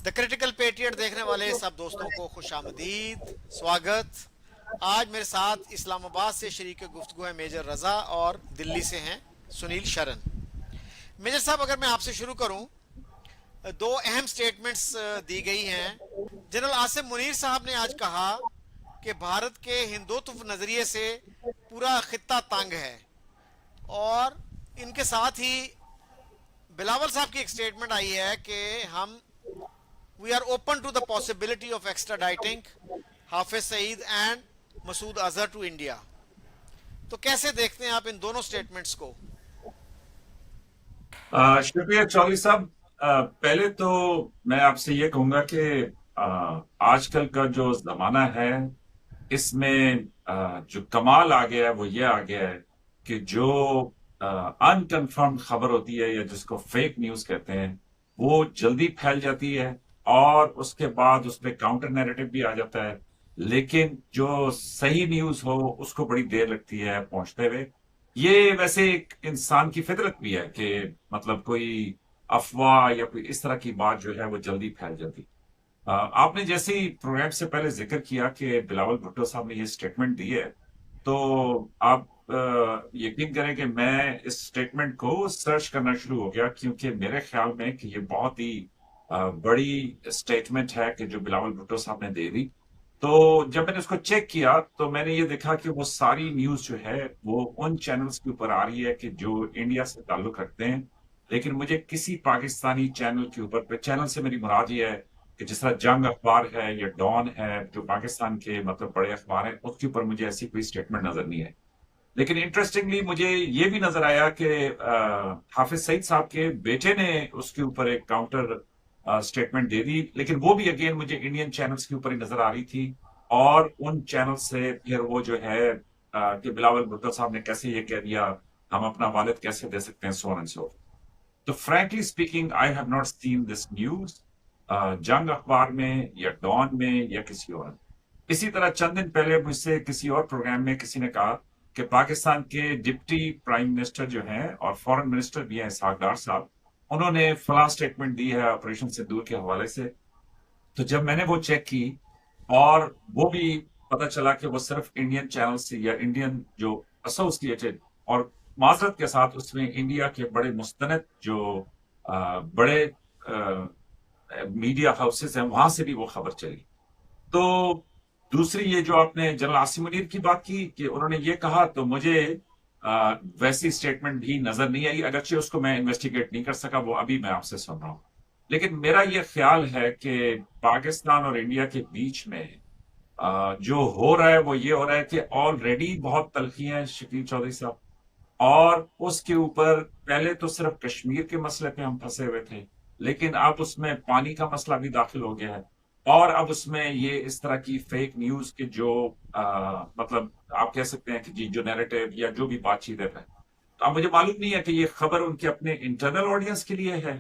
The critical patriot देखने वाले सब दोस्तों को खुशामदीद, स्वागत। आज मेरे साथ इस्लामाबाद से शरीक गुफ्तगू है मेजर रजा और दिल्ली से हैं सुनील शरण। मेजर साहब, अगर मैं आपसे शुरू करूं, दो अहम स्टेटमेंट्स दी गई हैं। जनरल आसिम मुनीर साहब ने आज कहा कि भारत के हिंदुत्व नजरिए से पूरा खित्ता तंग है, और इनके साथ ही बिलावल साहब की एक स्टेटमेंट आई है कि हम we are open to the possibility of extraditing Hafiz Saeed and Masood Azhar to India. तो कैसे देखते हैं आप इन दोनों स्टेटमेंट्स को? शुक्रिया चौधरी साहब। पहले तो मैं आपसे ये कहूंगा कि आजकल का जो जमाना है इसमें जो कमाल आ गया है वो ये आ गया है कि जो अनकन्फर्म खबर होती है या जिसको फेक न्यूज कहते हैं वो जल्दी फैल जाती है और उसके बाद उस पर काउंटर नैरेटिव भी आ जाता है। लेकिन जो सही न्यूज हो उसको बड़ी देर लगती है पहुंचते हुए। ये वैसे एक इंसान की फितरत भी है कि मतलब कोई अफवाह या कोई इस तरह की बात जो है वो जल्दी फैल जाती। आपने जैसे ही प्रोग्राम से पहले जिक्र किया कि बिलावल भुट्टो साहब ने ये स्टेटमेंट दी है, तो आप यकीन करें कि मैं इस स्टेटमेंट को सर्च करना शुरू हो गया, क्योंकि मेरे ख्याल में कि ये बहुत ही बड़ी स्टेटमेंट है कि जो बिलावल भुट्टो साहब ने दे दी। तो जब मैंने उसको चेक किया तो मैंने ये देखा कि वो सारी न्यूज जो है वो उन चैनल्स के ऊपर आ रही है कि जो इंडिया से ताल्लुक रखते हैं। लेकिन मुझे किसी पाकिस्तानी चैनल के ऊपर, चैनल से मेरी मुराद ये है कि जिस तरह जंग अखबार है या डॉन है जो पाकिस्तान के मतलब बड़े अखबार हैं, उसके ऊपर मुझे ऐसी कोई स्टेटमेंट नजर नहीं है। लेकिन इंटरेस्टिंगली मुझे ये भी नजर आया कि हाफिज सईद साहब के बेटे ने उसके ऊपर एक काउंटर स्टेटमेंट दे दी, लेकिन वो भी अगेन मुझे इंडियन चैनल्स के ऊपर ही नजर आ रही थी। और उन चैनल से फिर वो जो है कि बिलावल भुट्टो साहब ने कैसे ये कह दिया, हम अपना वालिद कैसे दे सकते हैं, सो ऑन एंड सो। तो frankly speaking I have not seen this news Jang अखबार में या डॉन में या किसी और। इसी तरह चंद दिन पहले मुझसे किसी और प्रोग्राम में किसी ने कहा कि पाकिस्तान के डिप्टी प्राइम मिनिस्टर जो हैं और फॉरेन मिनिस्टर भी हैं इसहाक डार साहब, उन्होंने फलां स्टेटमेंट दी है ऑपरेशन सिंदूर के हवाले से। तो जब मैंने वो चेक की और वो भी पता चला कि वो सिर्फ इंडियन चैनल से या इंडियन जो एसोसिएटेड, और माजरत के साथ उसमें इंडिया के बड़े मुस्तनद जो बड़े मीडिया हाउसेस हैं वहां से भी वो खबर चली। तो दूसरी ये जो आपने जनरल आसिम मुनीर की बात की कि उन्होंने ये कहा, तो मुझे वैसी स्टेटमेंट भी नजर नहीं आई, अगरचे उसको मैं इन्वेस्टिगेट नहीं कर सका, वो अभी मैं आपसे सुन रहा हूं। लेकिन मेरा ये ख्याल है कि पाकिस्तान और इंडिया के बीच में जो हो रहा है वो ये हो रहा है कि ऑलरेडी बहुत तलखियां हैं शकील चौधरी साहब। और उसके ऊपर पहले तो सिर्फ कश्मीर के मसले पे हम फंसे हुए थे, लेकिन अब उसमें पानी का मसला भी दाखिल हो गया है। और अब उसमें ये इस तरह की फेक न्यूज के जो मतलब आप कह सकते हैं कि जी जो नैरेटिव या जो भी बातचीत है, तो अब मुझे मालूम नहीं है कि ये खबर उनके अपने इंटरनल ऑडियंस के लिए है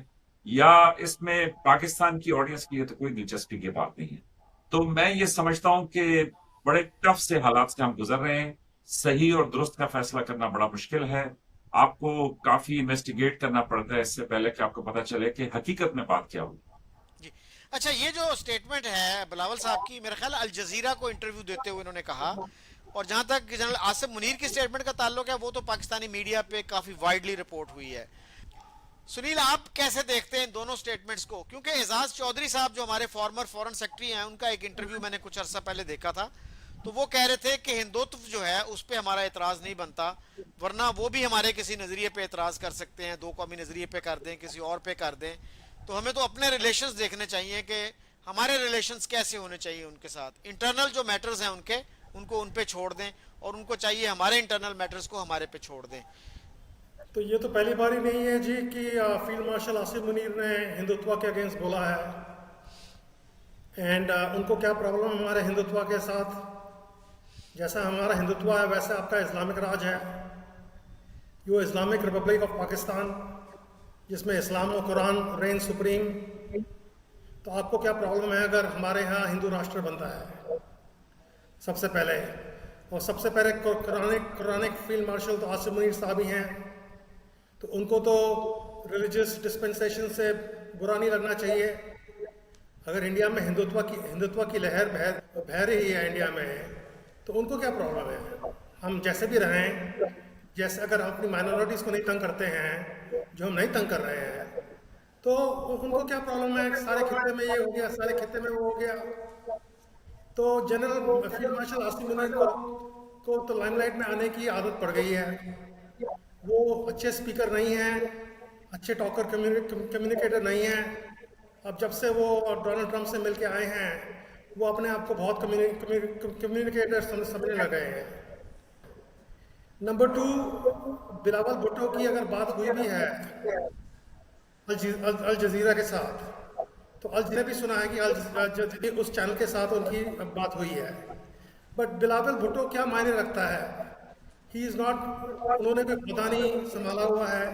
या इसमें पाकिस्तान की ऑडियंस के लिए तो कोई दिलचस्पी की बात नहीं है। तो मैं ये समझता हूं कि बड़े टफ से हालात से हम गुजर रहे हैं। सही और दुरुस्त का फैसला करना बड़ा मुश्किल है। आपको काफी इन्वेस्टिगेट करना पड़ता है इससे पहले कि आपको पता चले कि हकीकत में बात क्या हुई। जी। अच्छा, ये जो स्टेटमेंट है बिलावल साहब की, मेरा ख्याल अल जजीरा को इंटरव्यू देते हुए इन्होंने कहा। और जहां तक जनरल आसिम मुनीर की स्टेटमेंट का ताल्लुक है, वो तो पाकिस्तानी मीडिया पे काफी वाइडली रिपोर्ट हुई है। सुनील, आप कैसे देखते हैं इन दोनों स्टेटमेंट्स को? क्योंकि एजाज चौधरी साहब जो हमारे फॉर्मर फॉरेन सेक्रेटरी हैं, उनका एक इंटरव्यू मैंने कुछ अरसा पहले देखा था। तो वो कह रहे थे कि हिंदुत्व जो है उस पर हमारा एतराज नहीं बनता, वरना वो भी हमारे किसी नजरिए पे एतराज कर सकते हैं, दो कौमी नजरिए पे कर दें, किसी और पे कर दें। तो हमें तो अपने रिलेशंस देखने चाहिए कि हमारे रिलेशंस कैसे होने चाहिए उनके साथ। इंटरनल जो मैटर्स हैं उनके, उनको उन पे छोड़ दें, और उनको चाहिए हमारे इंटरनल मैटर्स को हमारे पे छोड़ दें। तो ये तो पहली बार ही नहीं है जी कि फील्ड मार्शल आसिम मुनीर ने हिंदुत्व के अगेंस्ट बोला है। एंड उनको क्या प्रॉब्लम हमारे हिंदुत्व के साथ? जैसा हमारा हिंदुत्व है वैसे आपका इस्लामिक राज है, यो इस्लामिक रिपब्लिक ऑफ पाकिस्तान, जिसमें इस्लाम और कुरान रेन सुप्रीम। तो आपको क्या प्रॉब्लम है अगर हमारे यहाँ हिंदू राष्ट्र बनता है? सबसे पहले, और सबसे पहले कुरानिक फील्ड मार्शल तो आसिम मुनीर साहब ही हैं। तो उनको तो रिलीजियस डिस्पेंसेशन से बुरा नहीं लगना चाहिए। अगर इंडिया में हिंदुत्व की लहर बह रही है इंडिया में, तो उनको क्या प्रॉब्लम है? हम जैसे भी रहें, जैसे अगर हम अपनी माइनॉरिटीज़ को नहीं तंग करते हैं, जो हम नहीं तंग कर रहे हैं, तो उनको क्या प्रॉब्लम है? सारे खित्ते में ये हो गया, सारे खित्ते में वो हो गया। तो general field marshal Asim Munir को तो लाइमलाइट में आने की आदत पड़ गई है। वो अच्छे स्पीकर नहीं हैं, अच्छे टॉकर कम्युनिकेटर नहीं हैं। अब जब से वो डोनाल्ड ट्रंप से मिलके आए हैं, वो अपने आप को बहुत कम्युनिकेटर समझने लगे हैं। नंबर 2, बिलावल भुट्टो की अगर बात हुई भी है अल जजीरा के साथ, तो अल जजीरा भी सुना है कि उस चैनल के साथ उनकी बात हुई है। बट बिलावल भुट्टो क्या मायने रखता है? ही इज़ नॉट, उन्होंने कोई पता नहीं संभाला हुआ है,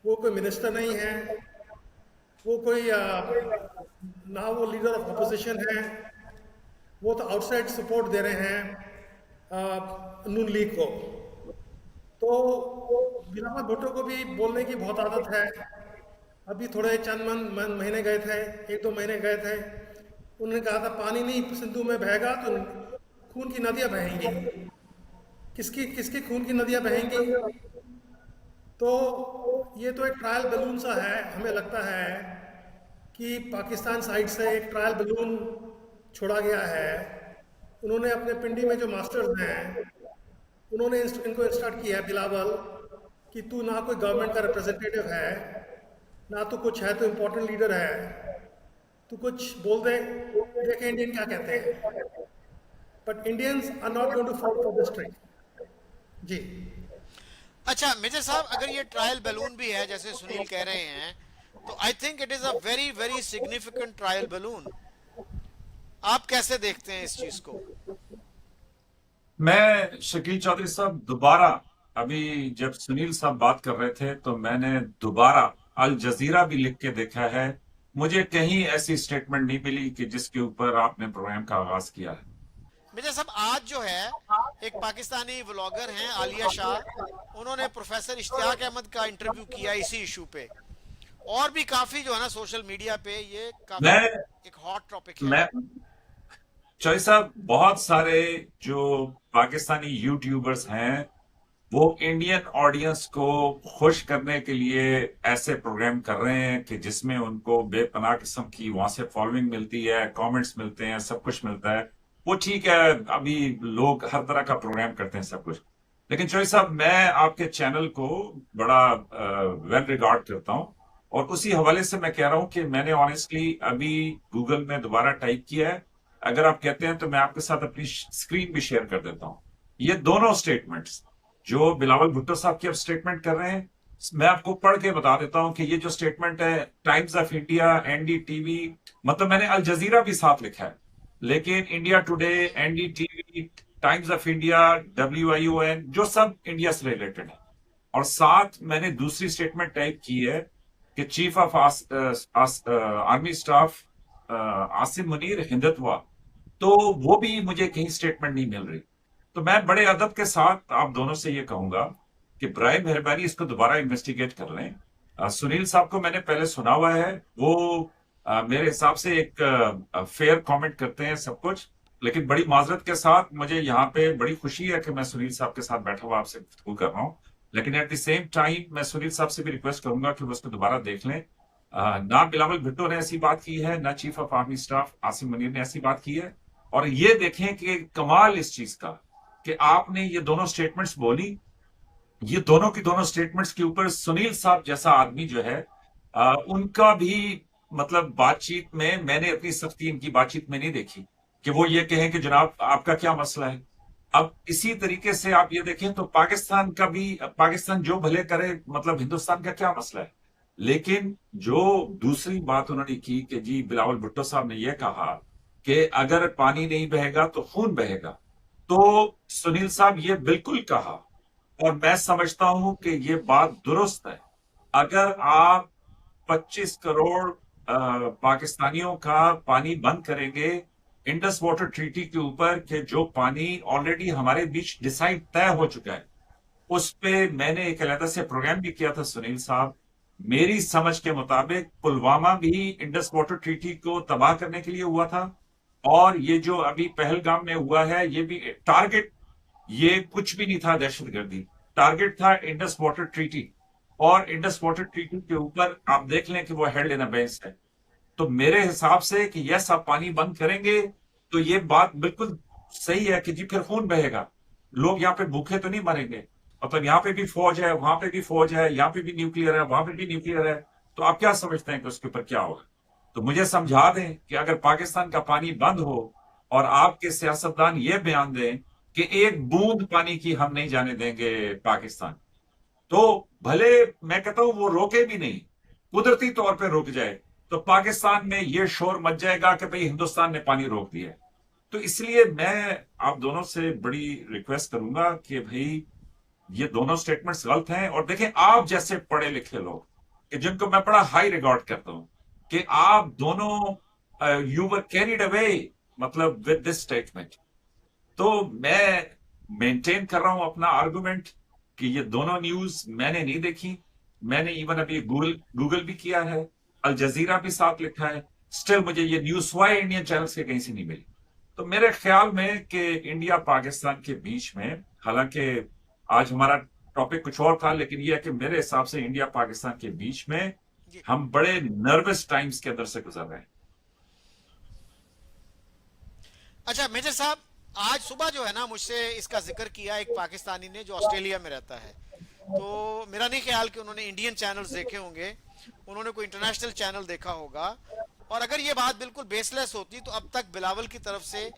वो कोई मिनिस्टर नहीं है, वो कोई ना वो लीडर ऑफ अपोजिशन है, वो तो आउटसाइड सपोर्ट दे रहे हैं नून लीग को। तो बिलावल भुट्टो को भी बोलने की बहुत आदत है। अभी थोड़े चंद महीने गए थे, 1-2 महीने गए थे, उन्होंने कहा था पानी नहीं सिंधु में बहेगा तो खून की नदियां बहेंगी। किसकी खून की नदियां बहेंगी? तो ये तो एक ट्रायल बलून सा है। हमें लगता है कि पाकिस्तान साइड से एक ट्रायल बलून छोड़ा गया है। उन्होंने अपने पिंडी में जो मास्टर्स हैं, उन्होंने इनको इंस्ट्रक्ट किया है, बिलावल, कि तू ना कोई गवर्नमेंट का रिप्रेजेंटेटिव है, ना तो कुछ है, तो इम्पोर्टेंट लीडर है, तू कुछ बोल दे, देखें इंडियन क्या कहते हैं। But Indians are not going to fall for this trick. जी। अच्छा मेजर साहब, अगर ये ट्रायल बैलून भी है जैसे सुनील कह रहे हैं, तो I think it is a very very significant trial balloon. आप कैसे देखते हैं इस चीज को? मैं शकील चौधरी साहब दोबारा, अभी जब सुनील साहब बात कर रहे थे तो मैंने दोबारा अल जजीरा भी लिख के देखा है। मुझे कहीं ऐसी स्टेटमेंट नहीं मिली कि जिसके ऊपर आपने प्रोग्राम का आगाज किया है। मेजर साहब, आज जो है एक पाकिस्तानी व्लॉगर हैं आलिया शाह, उन्होंने प्रोफेसर इश्तियाक अहमद का इंटरव्यू किया इसी इशू पे, और भी काफी जो है ना सोशल मीडिया पे ये काफी मैं एक हॉट टॉपिक है। मैं चौधरी साहब, बहुत सारे जो पाकिस्तानी यूट्यूबर्स हैं वो इंडियन ऑडियंस को खुश करने के लिए ऐसे प्रोग्राम कर रहे हैं कि जिसमें उनको बेपनाह किस्म की वहां से फॉलोइंग मिलती है, कमेंट्स मिलते हैं, सब कुछ मिलता है। वो ठीक है, अभी लोग हर तरह का प्रोग्राम करते हैं, सब कुछ। लेकिन चौधरी साहब, मैं आपके चैनल को बड़ा वेल रिगार्ड करता हूं, और उसी हवाले से मैं कह रहा हूं कि मैंने ऑनेस्टली अभी गूगल में दोबारा टाइप किया है। अगर आप कहते हैं तो मैं आपके साथ अपनी स्क्रीन भी शेयर कर देता हूं। ये दोनों स्टेटमेंट्स जो बिलावल भुट्टो साहब की अब स्टेटमेंट कर रहे हैं, मैं आपको पढ़ के बता देता हूं कि ये जो स्टेटमेंट है, टाइम्स ऑफ इंडिया, एनडीटीवी, मतलब मैंने अल जजीरा भी साथ लिखा है, लेकिन India today, NDTV, times of India, WION, जो सब इंडिया से रिलेटेड है। और साथ मैंने दूसरी स्टेटमेंट टाइप की है कि chief of army staff Asim Munir Hindutva, तो वो भी मुझे कहीं स्टेटमेंट नहीं मिल रही। तो मैं बड़े अदब के साथ आप दोनों से ये कहूंगा कि बराए मेहरबानी इसको दोबारा इन्वेस्टिगेट कर लें। सुनील साहब को मैंने पहले सुना हुआ है, वो मेरे हिसाब से एक फेयर कमेंट करते हैं सब कुछ, लेकिन बड़ी माजरत के साथ मुझे यहाँ पे बड़ी खुशी है कि मैं सुनील साहब के साथ बैठा हुआ आपसे गुफ्तगू कर रहा हूँ। लेकिन एट द सेम टाइम मैं सुनील साहब से भी रिक्वेस्ट करूंगा कि वो उसको दोबारा देख लें। ना बिलावल भुट्टो ने ऐसी बात की है, ना chief of army staff Asim Munir ने ऐसी बात की है। और ये देखें कि कमाल इस चीज का कि आपने ये दोनों स्टेटमेंट्स बोली, ये दोनों की दोनों स्टेटमेंट्स के ऊपर सुनील साहब जैसा आदमी जो है, उनका भी मतलब बातचीत में मैंने अपनी सख्ती इनकी बातचीत में नहीं देखी कि वो ये कहें कि जनाब आपका क्या मसला है। अब इसी तरीके से आप ये देखें तो पाकिस्तान का भी, पाकिस्तान जो भले करे, मतलब हिंदुस्तान का क्या मसला है। लेकिन जो दूसरी बात उन्होंने की कि जी बिलावल भुट्टो साहब ने यह कहा कि अगर पानी नहीं बहेगा तो खून बहेगा, तो सुनील साहब ये बिल्कुल कहा, और मैं समझता हूं कि ये बात दुरुस्त है। अगर आप 25 करोड़ पाकिस्तानियों का पानी बंद करेंगे इंडस वाटर ट्रीटी के ऊपर, कि जो पानी ऑलरेडी हमारे बीच डिसाइड तय हो चुका है, उस पे मैंने एक अलग से प्रोग्राम भी किया था सुनील साहब। मेरी समझ के मुताबिक पुलवामा भी इंडस वाटर ट्रीटी को तबाह करने के लिए हुआ था, और ये जो अभी पहलगाम में हुआ है ये भी टारगेट, ये कुछ भी नहीं था दहशतगर्दी, टारगेट था इंडस वाटर ट्रीटी। और इंडस वाटर ट्रीटी के ऊपर आप देख लें कि वो हेल्ड इन अबेंस है। तो मेरे हिसाब से कि यस आप पानी बंद करेंगे तो ये बात बिल्कुल सही है कि जी फिर खून बहेगा, लोग यहाँ पे भूखे तो नहीं मरेंगे। मतलब यहाँ पे भी फौज है, वहां पे भी फौज है, यहाँ पे भी न्यूक्लियर है, वहां पे भी न्यूक्लियर है। तो आप क्या समझते हैं कि उसके ऊपर क्या होगा? तो मुझे समझा दें कि अगर पाकिस्तान का पानी बंद हो और आपके सियासतदान ये बयान दें कि एक बूंद पानी की हम नहीं जाने देंगे पाकिस्तान, तो भले मैं कहता हूं वो रोके भी नहीं, कुदरती तौर पे रुक जाए, तो पाकिस्तान में ये शोर मच जाएगा कि भाई हिंदुस्तान ने पानी रोक दिया है। तो इसलिए मैं आप दोनों से बड़ी रिक्वेस्ट करूंगा कि भाई ये दोनों स्टेटमेंट्स गलत हैं। और देखें, आप जैसे पढ़े लिखे लोग कि जिनको मैं बड़ा हाई रिकॉर्ड करता हूं, कि आप दोनों यू वर कैरिड अवे मतलब विद दिस स्टेटमेंट। तो मैं मेंटेन कर रहा हूं अपना आर्गुमेंट कि ये दोनों न्यूज मैंने नहीं देखी। मैंने इवन अभी गूगल भी किया है, अल जजीरा भी साथ लिखा है, स्टिल मुझे ये न्यूज वाई इंडियन चैनल से कहीं से नहीं मिली। तो मेरे ख्याल में कि इंडिया पाकिस्तान के बीच में, हालांकि आज हमारा टॉपिक कुछ और था, लेकिन यह है कि मेरे हिसाब से इंडिया पाकिस्तान के बीच में जी। हम बड़े नर्वस टाइम्स के अंदर से गुजर रहे हैं। अच्छा मेजर साहब, आज सुबह जो है ना मुझसे इसका जिक्र किया एक पाकिस्तानी ने जो ऑस्ट्रेलिया में रहता है। तो मेरा नहीं ख्याल कि उन्होंने इंडियन चैनल्स देखे होंगे, उन्होंने कोई इंटरनेशनल चैनल देखा होगा। और अगर ये बात बिल्कुल बेसलेस होती तो अब तक बिलावल की तरफ से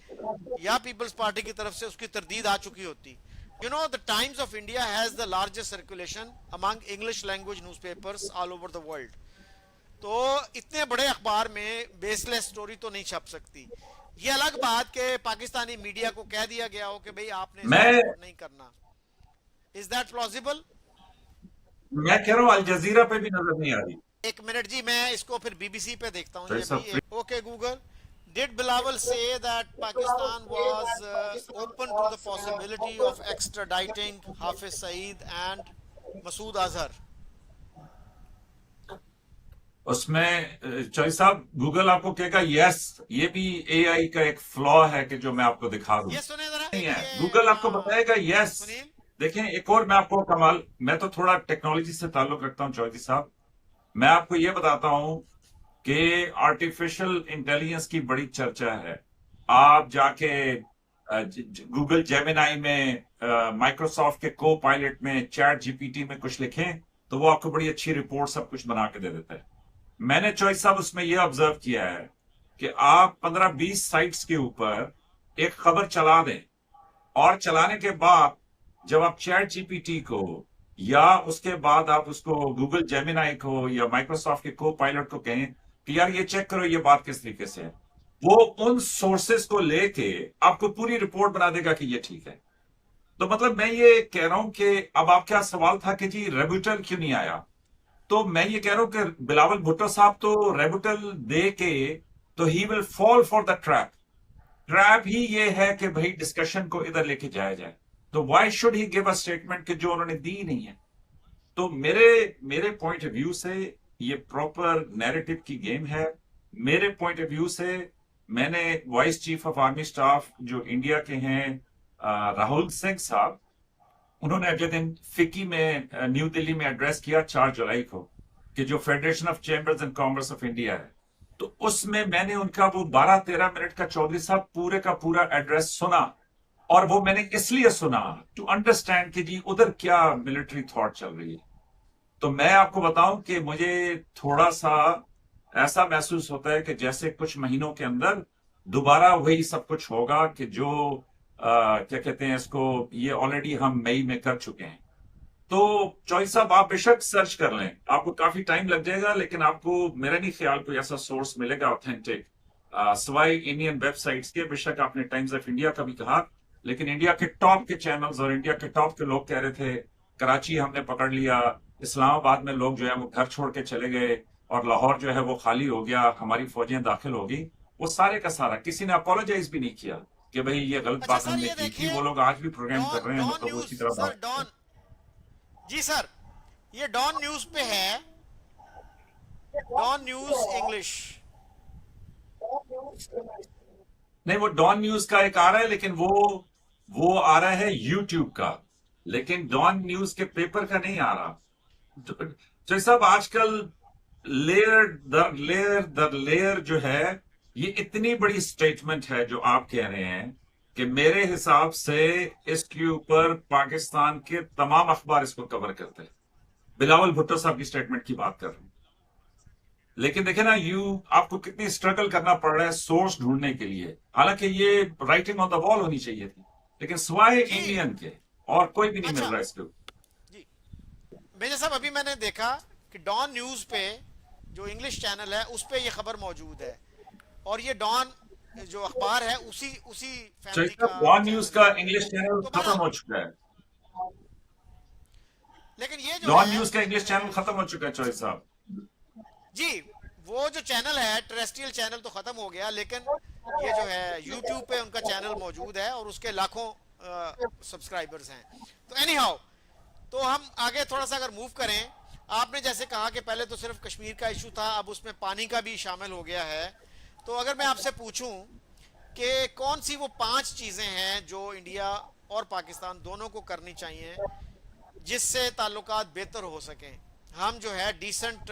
या पीपल्स पार्टी की तरफ से उसकी तरदीद आ चुकी होती। You know the times of India has the largest circulation among English language newspapers all over the world. तो इतने बड़े अखबार में बेसलेस स्टोरी तो नहीं छप सकती। ये अलग बात कि पाकिस्तानी मीडिया को कह दिया गया हो कि भाई आपने इसको मैं रिपोर्ट नहीं करना। Is that plausible? मैं कह रहा हूं अल जजीरा पे भी नजर नहीं आ रही। एक मिनट जी, मैं इसको फिर बीबीसी पे देखता हूँ तो ये सब भी। Okay Google, did Bilawal say that Pakistan was open to the possibility of extraditing Hafiz Saeed and Masood Azhar? उसमें चौधरी साहब गूगल आपको कहेगा यस, ये भी एआई का एक फ्लॉ है कि जो मैं आपको दिखा दूं। ये सुने जरा, नहीं है, ये गूगल आपको बताएगा यस। सुनील। देखें एक और मैं आपको कमाल, मैं तो थोड़ा टेक्नोलॉजी से ताल्लुक रखता हूं चौधरी साहब, मैं आपको ये बताता हूं कि आर्टिफिशियल इंटेलिजेंस की बड़ी चर्चा है। आप जाके गूगल जेमिनाई में, माइक्रोसॉफ्ट के को पायलट में, चैट जीपीटी में कुछ लिखें तो वो आपको बड़ी अच्छी रिपोर्ट सब कुछ बना के दे देता है। मैंने चॉइस साहब उसमें यह ऑब्जर्व किया है कि आप 15-20 साइट्स के ऊपर एक खबर चला दें, और चलाने के बाद जब आप चैट जीपीटी को या उसके बाद आप उसको गूगल जेमिनाई को या माइक्रोसॉफ्ट के को पायलट को कहें कि यार ये चेक करो ये बात किस तरीके से है, वो उन सोर्सेस को लेके आपको पूरी रिपोर्ट बना देगा कि ये ठीक है। तो मतलब मैं ये कह रहा हूं कि अब आपका सवाल था कि जी रेब्यूटल क्यों नहीं आया, तो मैं ये कह रहा हूं कि बिलावल भुट्टो साहब तो रेब्यूटल दे के तो he will fall for the trap. Trap ही ये है कि भाई डिस्कशन को इधर लेके जाया जाए, तो why should he give a statement कि जो उन्होंने दी नहीं है। तो मेरे मेरे पॉइंट ऑफ व्यू से ये प्रॉपर नैरेटिव की गेम है। मेरे पॉइंट ऑफ व्यू से मैंने vice chief of army staff जो इंडिया के हैं राहुल सिंह साहब, उन्होंने अगले दिन फिक्की में न्यू दिल्ली में एड्रेस किया 4 जुलाई को, कि जो federation of chambers and commerce of India है, तो उसमें मैंने उनका वो 12-13 मिनट का चौधरी साहब पूरे का पूरा एड्रेस सुना। और वो मैंने इसलिए सुना टू अंडरस्टैंड कि जी उधर क्या मिलिट्री थॉट चल रही है। तो मैं आपको बताऊं कि मुझे थोड़ा सा ऐसा महसूस होता है कि जैसे कुछ महीनों के अंदर दोबारा वही सब कुछ होगा कि जो क्या कहते हैं इसको, ये ऑलरेडी हम मई में कर चुके हैं। तो चौधरी साहब आप बेशक सर्च कर लें, आपको काफी टाइम लग जाएगा, लेकिन आपको मेरा नहीं ख्याल कोई ऐसा सोर्स मिलेगा ऑथेंटिक सवाई इंडियन वेबसाइट्स के। बेशक आपने टाइम्स ऑफ इंडिया का भी कहा, लेकिन इंडिया के टॉप के चैनल्स और इंडिया के टॉप के लोग कह रहे थे कराची हमने पकड़ लिया, इस्लामाबाद में लोग जो है वो घर छोड़ के चले गए, और लाहौर जो है वो खाली हो गया, हमारी फौजें दाखिल होगी। वो सारे का सारा किसी ने अपोलोजाइज भी नहीं किया कि भाई ये गलत अच्छा बात सर, हमने ये की थी। देखिए वो लोग आज भी प्रोग्राम कर रहे हैं, डॉन मतलब न्यूज उसी तरह सर, बात। डॉन जी सर, ये डॉन न्यूज पे है डॉन न्यूज इंग्लिश। नहीं, वो डॉन न्यूज का एक आ रहा है, लेकिन वो आ रहा है यूट्यूब का, लेकिन डॉन न्यूज के पेपर का नहीं आ रहा। तो सब आजकल लेयर दर लेयर दर लेयर जो है, ये इतनी बड़ी स्टेटमेंट है जो आप कह रहे हैं कि मेरे हिसाब से इसके ऊपर पाकिस्तान के तमाम अखबार इसको कवर करते हैं। बिलावल भुट्टो साहब की स्टेटमेंट की बात कर रहे हैं, लेकिन देखे ना, आपको कितनी स्ट्रगल करना पड़ रहा है सोर्स ढूंढने के लिए। हालांकि ये राइटिंग ऑन द वॉल होनी चाहिए थी, लेकिन सिवाय जी। इंडियन के और कोई भी नहीं मिल अच्छा रहा है इसके ऊपर। जी, मेजर साहब अभी मैंने देखा कि डॉन न्यूज पे जो इंग्लिश चैनल है उस पे ये खबर मौजूद है, और ये डॉन जो अखबार है उसी उसी फैमिली का डॉन न्यूज चैनल का है। इंग्लिश चैनल तो खत्म मतलब, हो चुका है। लेकिन ये जो डॉन है न्यूज का इंग्लिश चैनल खत्म हो चुका है चौधरी साहब। जी, वो जो चैनल है टेरेस्ट्रियल चैनल तो खत्म हो गया, लेकिन ये जो है यूट्यूब पे उनका चैनल मौजूद है और उसके लाखों सब्सक्राइबर्स हैं। तो एनी हाउ, तो हम आगे थोड़ा सा अगर मूव करें, आपने जैसे कहा कि पहले तो सिर्फ कश्मीर का इशू था, अब उसमें पानी का भी शामिल हो गया है। तो अगर मैं आपसे पूछूं कि कौन सी वो 5 चीज़ें हैं जो इंडिया और पाकिस्तान दोनों को करनी चाहिए जिससे ताल्लुकात बेहतर हो सकें, हम जो है डिसेंट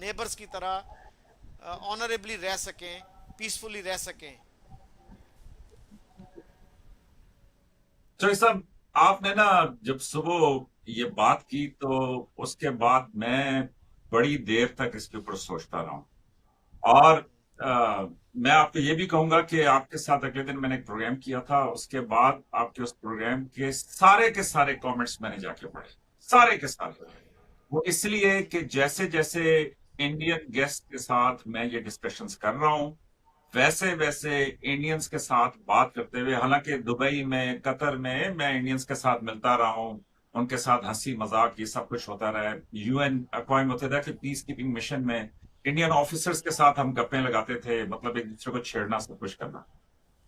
नेबर्स की तरह ऑनरेबली रह सकें, पीसफुली रह सकें। चौधरी साहब, आपने ना जब सुबह ये बात की तो उसके बाद मैं बड़ी देर तक इसके ऊपर सोचता रहा हूं। और मैं आपको ये भी कहूंगा कि आपके साथ अगले दिन मैंने एक प्रोग्राम किया था, उसके बाद आपके उस प्रोग्राम के सारे कमेंट्स मैंने जाके पढ़े, सारे के सारे। वो इसलिए कि जैसे जैसे इंडियन गेस्ट के साथ मैं ये डिस्कशंस कर रहा हूं, वैसे वैसे इंडियंस के साथ बात करते हुए, हालांकि दुबई में, कतर में मैं इंडियंस के साथ मिलता रहा हूं, उनके साथ हंसी मजाक ये सब कुछ होता रहा है। यूएन अक़वाम मुत्तहिदा के पीस कीपिंग मिशन में इंडियन ऑफिसर्स के साथ हम गप्पे लगाते थे, मतलब एक दूसरे को छेड़ना, सब कुछ करना।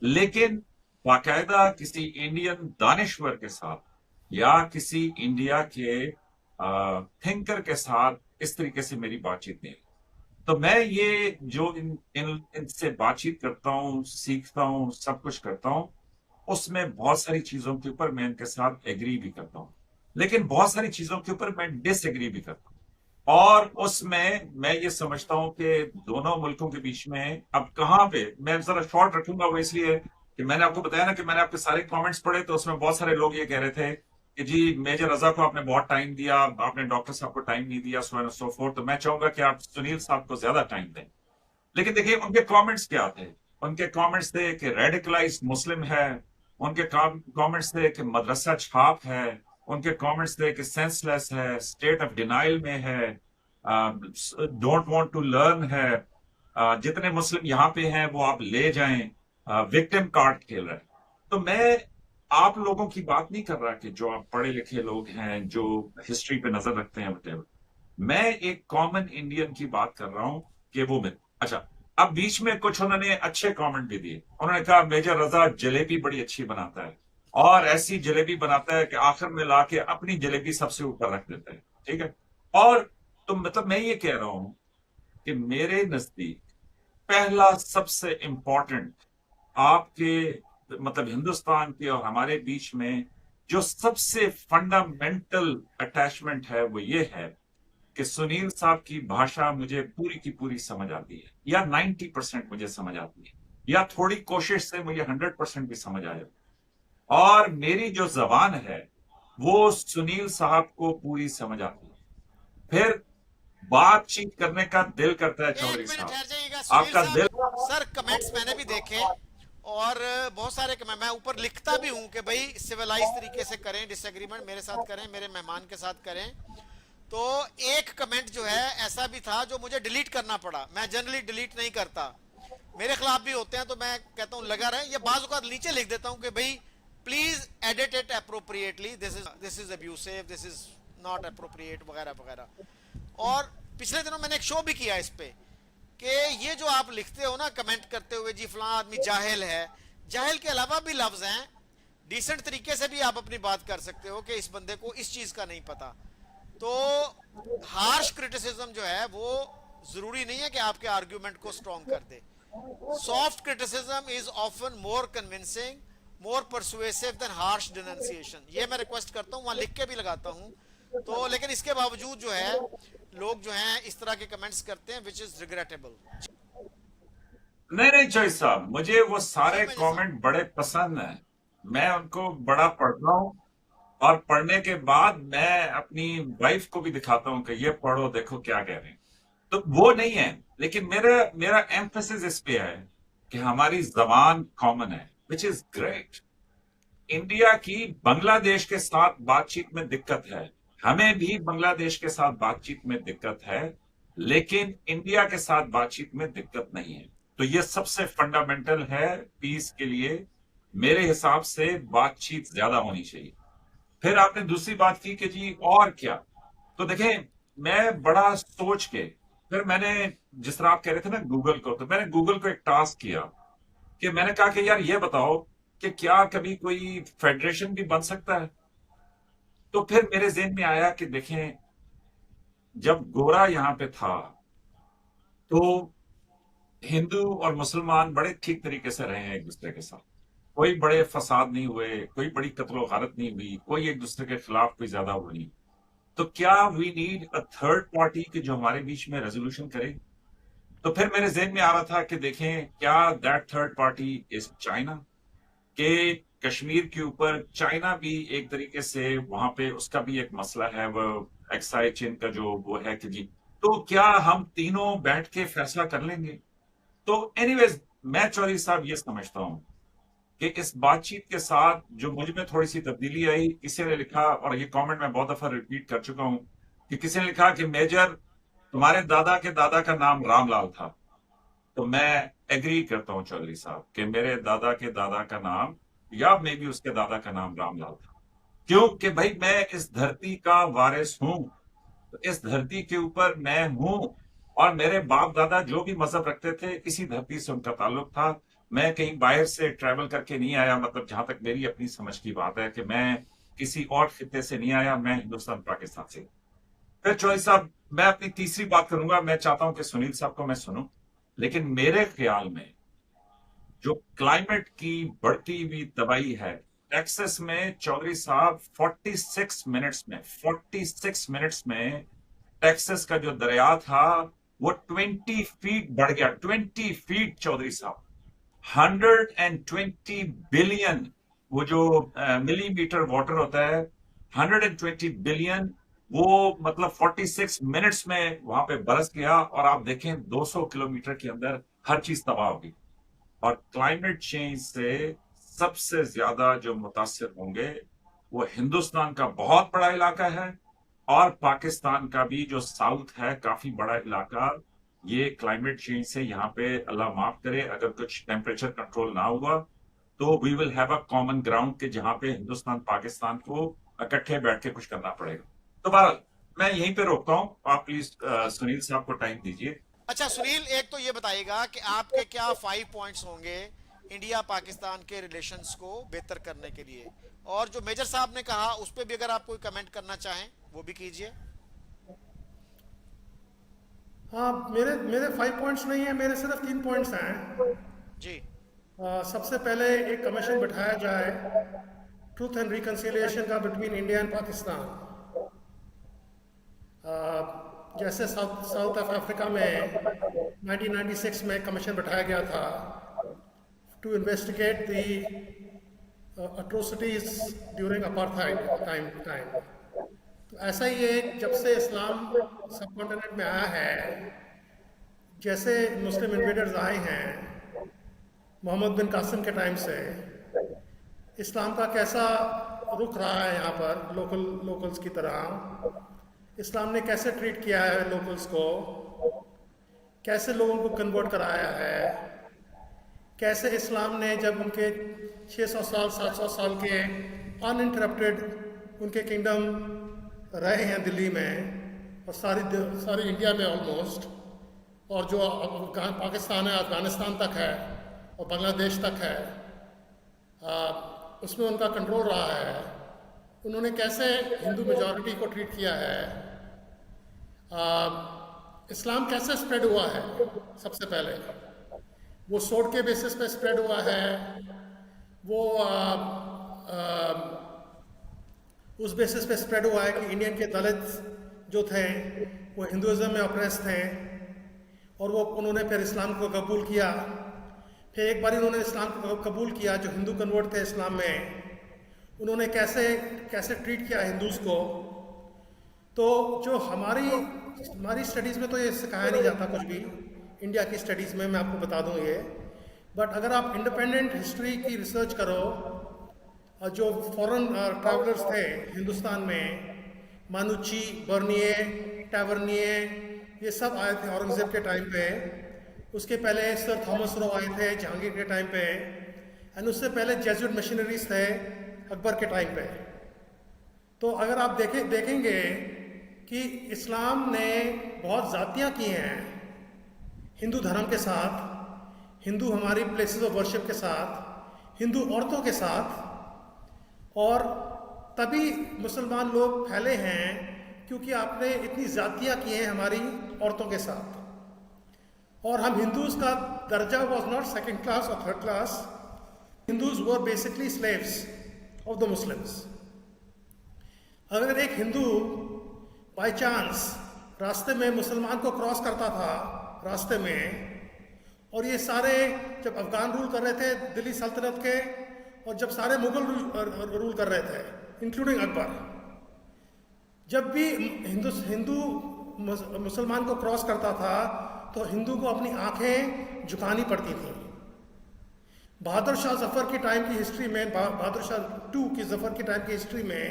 लेकिन बाकायदा किसी इंडियन दानिश्वर के साथ या किसी इंडिया के थिंकर के साथ इस तरीके से मेरी बातचीत नहीं। तो मैं ये जो इनसे बातचीत करता हूँ, सीखता हूँ, सब कुछ करता हूँ, उसमें बहुत सारी चीजों के ऊपर मैं इनके साथ एग्री भी करता हूँ, लेकिन बहुत सारी चीजों के ऊपर मैं डिसएग्री भी करता हूँ। और उसमें मैं ये समझता हूं कि दोनों मुल्कों के बीच में अब कहां पे, मैं जरा शॉर्ट रखूंगा वो इसलिए कि मैंने आपको बताया ना कि मैंने आपके सारे कमेंट्स पढ़े, तो उसमें बहुत सारे लोग ये कह रहे थे कि जी मेजर रजा को आपने बहुत टाइम दिया, आपने डॉक्टर साहब को टाइम नहीं दिया, सो एंड सो फोर्थ। तो मैं चाहूंगा कि आप सुनील साहब को ज्यादा टाइम दें। लेकिन देखिए उनके कमेंट्स क्या थे। उनके कमेंट्स थे कि रेडिकलाइज्ड मुस्लिम है, उनके कमेंट्स थे कि मदरसा छाप है, उनके कमेंट्स थे कि सेंसलेस है, स्टेट ऑफ डिनाइल में है, डोंट वांट टू लर्न है, जितने मुस्लिम यहाँ पे हैं वो आप ले जाएं, विक्टिम कार्ड खेल रहे हैं। तो मैं आप लोगों की बात नहीं कर रहा कि जो आप पढ़े लिखे लोग हैं, जो हिस्ट्री पे नजर रखते हैं, whatever। मैं एक कॉमन इंडियन की बात कर रहा हूं कि वो मैं, अच्छा, अब बीच में कुछ उन्होंने अच्छे कमेंट भी दिए। उन्होंने कहा मेजर रजा जलेबी बड़ी अच्छी बनाता है, और ऐसी जलेबी बनाता है कि आखिर में लाके अपनी जलेबी सबसे ऊपर रख देता है, ठीक है। और तो मतलब मैं ये कह रहा हूं कि मेरे नजदीक पहला सबसे इंपॉर्टेंट आपके मतलब हिंदुस्तान के और हमारे बीच में जो सबसे फंडामेंटल अटैचमेंट है वो ये है कि सुनील साहब की भाषा मुझे पूरी की पूरी समझ आती है, या 90% मुझे समझ आती है, या थोड़ी कोशिश से मुझे 100% भी समझ आ जाती है। और मेरी जो जबान है वो सुनील साहब को पूरी समझ आती है। फिर बातचीत करने का दिल करता है एक चौधरी मिनट साहब, ठहर जाइएगा सुनील आपका साहब। दिल। सर कमेंट्स मैंने भी देखे, और बहुत सारे कमेंट मैं ऊपर लिखता भी हूं कि भाई सिविलाइज तरीके से करें, डिसएग्रीमेंट मेरे साथ करें, मेरे मेहमान के साथ करें। तो एक कमेंट जो है ऐसा भी था जो मुझे डिलीट करना पड़ा। मैं जनरली डिलीट नहीं करता, मेरे खिलाफ भी होते हैं, तो मैं कहता हूं लगा रहे। ये बाज़ औक़ात नीचे लिख देता हूं कि भाई please edit it appropriately, this is abusive, this is not appropriate, वगैरह वगैरह। और पिछले दिनों मैंने एक शो भी किया इस पे कि ये जो आप लिखते हो ना कमेंट करते हुए, जी फलां आदमी जाहिल है, जाहिल के अलावा भी लफ्ज हैं, डिसेंट तरीके से भी आप अपनी बात कर सकते हो कि इस बंदे को इस चीज का नहीं पता। तो हार्श क्रिटिसिज्म जो है वो जरूरी नहीं है कि आपके आर्ग्यूमेंट को स्ट्रॉन्ग कर दे. Soft criticism is often more convincing, more persuasive than harsh denunciation. ये मैं रिक्वेस्ट करता हूँ, वहां लिख के भी लगाता हूँ. तो लेकिन इसके बावजूद जो है लोग जो हैं इस तरह के कमेंट्स करते हैं, विच इज रिग्रेटेबल. नहीं नहीं चॉइस साहब, मुझे वो जी सारे मेजर साहब. कमेंट बड़े पसंद हैं। मैं उनको बड़ा पढ़ता हूँ, और पढ़ने के बाद मैं अपनी वाइफ को भी दिखाता हूँ कि ये पढ़ो, देखो क्या कह रहे हैं। तो वो नहीं है, लेकिन मेरा मेरा एम्फेसिस इस पे है कि हमारी जबान कॉमन है, विच इज ग्रेट। इंडिया की बांग्लादेश के साथ बातचीत में दिक्कत है, हमें भी बांग्लादेश के साथ बातचीत में दिक्कत है, लेकिन इंडिया के साथ बातचीत में दिक्कत नहीं है। तो ये सबसे फंडामेंटल है पीस के लिए। मेरे हिसाब से बातचीत ज्यादा होनी चाहिए। फिर आपने दूसरी बात की कि जी और क्या, तो देखें, मैं बड़ा सोच के, फिर मैंने, जिस तरह आप कह रहे थे ना गूगल को, तो मैंने गूगल को एक टास्क किया कि मैंने कहा कि यार ये बताओ कि क्या कभी कोई फेडरेशन भी बन सकता है। तो फिर मेरे ज़हन में आया कि देखें, जब गोरा यहां पे था तो हिंदू और मुसलमान बड़े ठीक तरीके से रहे हैं एक दूसरे के साथ। कोई बड़े फसाद नहीं हुए, कोई बड़ी कत्लो गारत नहीं हुई, कोई एक दूसरे के खिलाफ कोई ज्यादा वो नहीं। तो क्या we need a third party कि जो हमारे बीच में रेजोल्यूशन करे? तो फिर मेरे जहन में आ रहा था कि देखें, क्या that third party is China, कि कश्मीर के ऊपर चाइना भी एक तरीके से वहां पे उसका भी एक मसला है, वो एक्साइड चेन का जो वो है कि जी, तो क्या हम तीनों बैठ के फैसला कर लेंगे? तो एनीवेज, मैं चौधरी साहब ये समझता हूं कि इस बातचीत के साथ जो मुझ में थोड़ी सी तब्दीली आई, किसी ने लिखा, और ये कमेंट मैं बहुत दफा रिपीट कर चुका हूं, कि किसी ने लिखा कि मेजर, तुम्हारे दादा के दादा का नाम रामलाल था। तो मैं एग्री करता हूं चौधरी साहब कि मेरे दादा के दादा का नाम, या मे भी उसके दादा का नाम रामलाल था। क्यों? कि भाई मैं इस धरती का वारिस हूं, तो इस धरती के ऊपर मैं हूं, और मेरे बाप दादा जो भी मजहब रखते थे, इसी धरती से उनका ताल्लुक था। मैं कहीं बाहर से ट्रैवल करके नहीं आया, मतलब जहां तक मेरी अपनी समझ की बात है कि मैं किसी और खिते से नहीं आया, मैं हिंदुस्तान पाकिस्तान से। फिर चौधरी साहब, मैं अपनी तीसरी बात करूंगा, मैं चाहता हूं कि सुनील साहब को मैं सुनूं, लेकिन मेरे ख्याल में जो क्लाइमेट की बढ़ती हुई तबाही है, टेक्सास में चौधरी साहब 46 मिनट्स में टेक्सास का जो दरिया था वो 20 फीट बढ़ गया, 20 फीट चौधरी साहब। 120 बिलियन, वो जो मिलीमीटर वाटर होता है, 120 बिलियन, वो मतलब 46 मिनट्स में वहां पे बरस गया। और आप देखें 200 किलोमीटर के अंदर हर चीज तबाह होगी। और क्लाइमेट चेंज से सबसे ज्यादा जो मुतासिर होंगे वो हिंदुस्तान का बहुत बड़ा इलाका है, और पाकिस्तान का भी जो साउथ है, काफी बड़ा इलाका। ये क्लाइमेट चेंज से यहाँ पे, अल्लाह माफ करे, अगर कुछ टेम्परेचर कंट्रोल ना हुआ, तो we will have a common ground के जहां पे हिंदुस्तान पाकिस्तान को इकट्ठे बैठ के कुछ करना पड़ेगा। तो बहरहाल, मैं यहीं पे रोकता हूं, आप प्लीज सुनील साहब को टाइम दीजिए। अच्छा सुनील, एक तो ये बताइएगा कि आपके क्या 5 पॉइंट्स होंगे इंडिया पाकिस्तान के रिलेशंस को बेहतर करने के लिए, और जो मेजर साहब ने कहा उस पर भी अगर आप कोई कमेंट करना चाहें वो भी कीजिए. हाँ, मेरे मेरे 5 पॉइंट्स नहीं है, मेरे सिर्फ 3 पॉइंट्स हैं। जी. सबसे पहले एक कमीशन बिठाया जाए ट्रूथ एंड रिकन्सिलिएशन का बिटवीन इंडिया एंड पाकिस्तान। जैसे साउथ साउथ अफ्रीका में 1996 में कमीशन बिठाया गया था to investigate the atrocities during apartheid time. तो ऐसा ही एक, जब से इस्लाम सब कॉन्टिनेंट में आया है, जैसे मुस्लिम इन्वेडर्स आए हैं मोहम्मद बिन कासिम के टाइम से, इस्लाम का कैसा रुख रहा है यहाँ पर लोकल्स की तरह, इस्लाम ने कैसे ट्रीट किया है लोकल्स को, कैसे लोगों को कन्वर्ट कराया है, कैसे इस्लाम ने जब उनके 600 साल 700 साल के अनइंटरप्टेड उनके किंगडम रहे हैं दिल्ली में, और सारी इंडिया में ऑलमोस्ट, और जो पाकिस्तान है, अफगानिस्तान तक है और बांग्लादेश तक है, उसमें उनका कंट्रोल रहा है। उन्होंने कैसे हिंदू मेजॉरिटी को ट्रीट किया है, इस्लाम कैसे स्प्रेड हुआ है। सबसे पहले वो सोड के बेसिस पे स्प्रेड हुआ है, वो उस बेसिस पे स्प्रेड हुआ है कि इंडियन के दलित जो थे वो हिंदुज़म में ऑप्रेस थे और वो उन्होंने फिर इस्लाम को कबूल किया। फिर एक बार उन्होंने इस्लाम को कबूल किया, जो हिंदू कन्वर्ट थे इस्लाम में, उन्होंने कैसे कैसे ट्रीट किया हिंदूज़ को। तो जो हमारी स्टडीज़ में तो ये सिखाया नहीं जाता कुछ भी, इंडिया की स्टडीज़ में मैं आपको बता दूं ये। बट अगर आप इंडिपेंडेंट हिस्ट्री की रिसर्च करो, जो फॉरेन ट्रैवलर्स थे हिंदुस्तान में, मानुची, बर्निए, टैवर्निए, ये सब आए थे औरंगज़ेब के टाइम पे। उसके पहले सर थॉमस रो आए थे जहांगीर के टाइम पे, एंड उससे पहले जेजुइट मिशनरीज थे अकबर के टाइम पे। तो अगर आप देखेंगे कि इस्लाम ने बहुत ज़ातियाँ की हैं हिंदू धर्म के साथ, हिंदू हमारी प्लेसेस ऑफ वर्शिप के साथ, हिंदू औरतों के साथ, और तभी मुसलमान लोग फैले हैं क्योंकि आपने इतनी ज़ातियाँ की हैं हमारी औरतों के साथ। और हम हिंदूज़ का दर्जा वॉज नॉट सेकेंड क्लास और third class, Hindus were basically slaves of the Muslims. अगर एक हिंदू बाय चांस रास्ते में मुसलमान को क्रॉस करता था रास्ते में, और ये सारे जब अफगान रूल कर रहे थे दिल्ली सल्तनत के, और जब सारे मुगल रूल कर रहे थे इंक्लूडिंग अकबर, जब भी हिंदू मुसलमान को क्रॉस करता था तो हिंदू को अपनी आंखें झुकानी पड़ती थी। बहादुर शाह जफर की टाइम की हिस्ट्री में, बहादुर शाह 2 की जफर की टाइम की हिस्ट्री में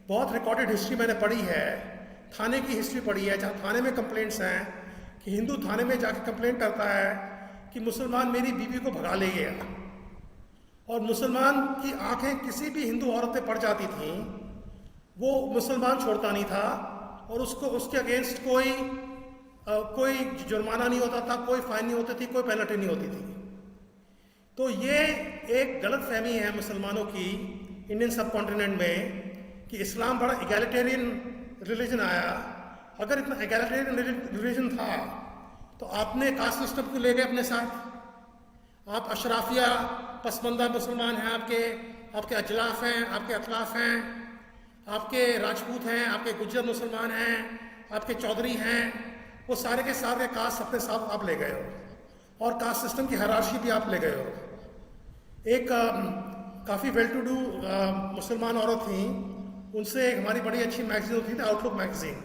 बहुत रिकॉर्डेड हिस्ट्री मैंने पढ़ी है, थाने की हिस्ट्री पढ़ी है, जहाँ थाने में कंप्लेंट्स हैं कि हिंदू थाने में जाके कंप्लेंट करता है कि मुसलमान मेरी बीवी को भगा ले गया, और मुसलमान की आंखें किसी भी हिंदू औरत पे पड़ जाती थीं, वो मुसलमान छोड़ता नहीं था, और उसके अगेंस्ट कोई जुर्माना नहीं होता था, कोई फाइन नहीं होती थी, कोई पेनल्टी नहीं होती थी। तो ये एक गलत फहमी है मुसलमानों की इंडियन सब कॉन्टिनेंट में कि इस्लाम बड़ा इगैलिटेरियन रिलीजन आया। अगर इतना इगैलिटेरियन रिलीजन था तो आपने कास्ट सिस्टम को ले गए अपने साथ। आप अशराफिया पसमंदा मुसलमान हैं, आपके अजलाफ हैं, आपके अतलाफ हैं, आपके राजपूत हैं, आपके गुज्जर मुसलमान हैं, आपके चौधरी हैं, वो सारे के सारे कास्ट अपने साथ आप ले गए हो, और कास्ट सिस्टम की हायरार्की भी आप ले गए हो। एक काफ़ी वेल टू डू मुसलमान औरत थी, उनसे एक हमारी बड़ी अच्छी मैगजीन होती थी आउटलुक मैगजीन,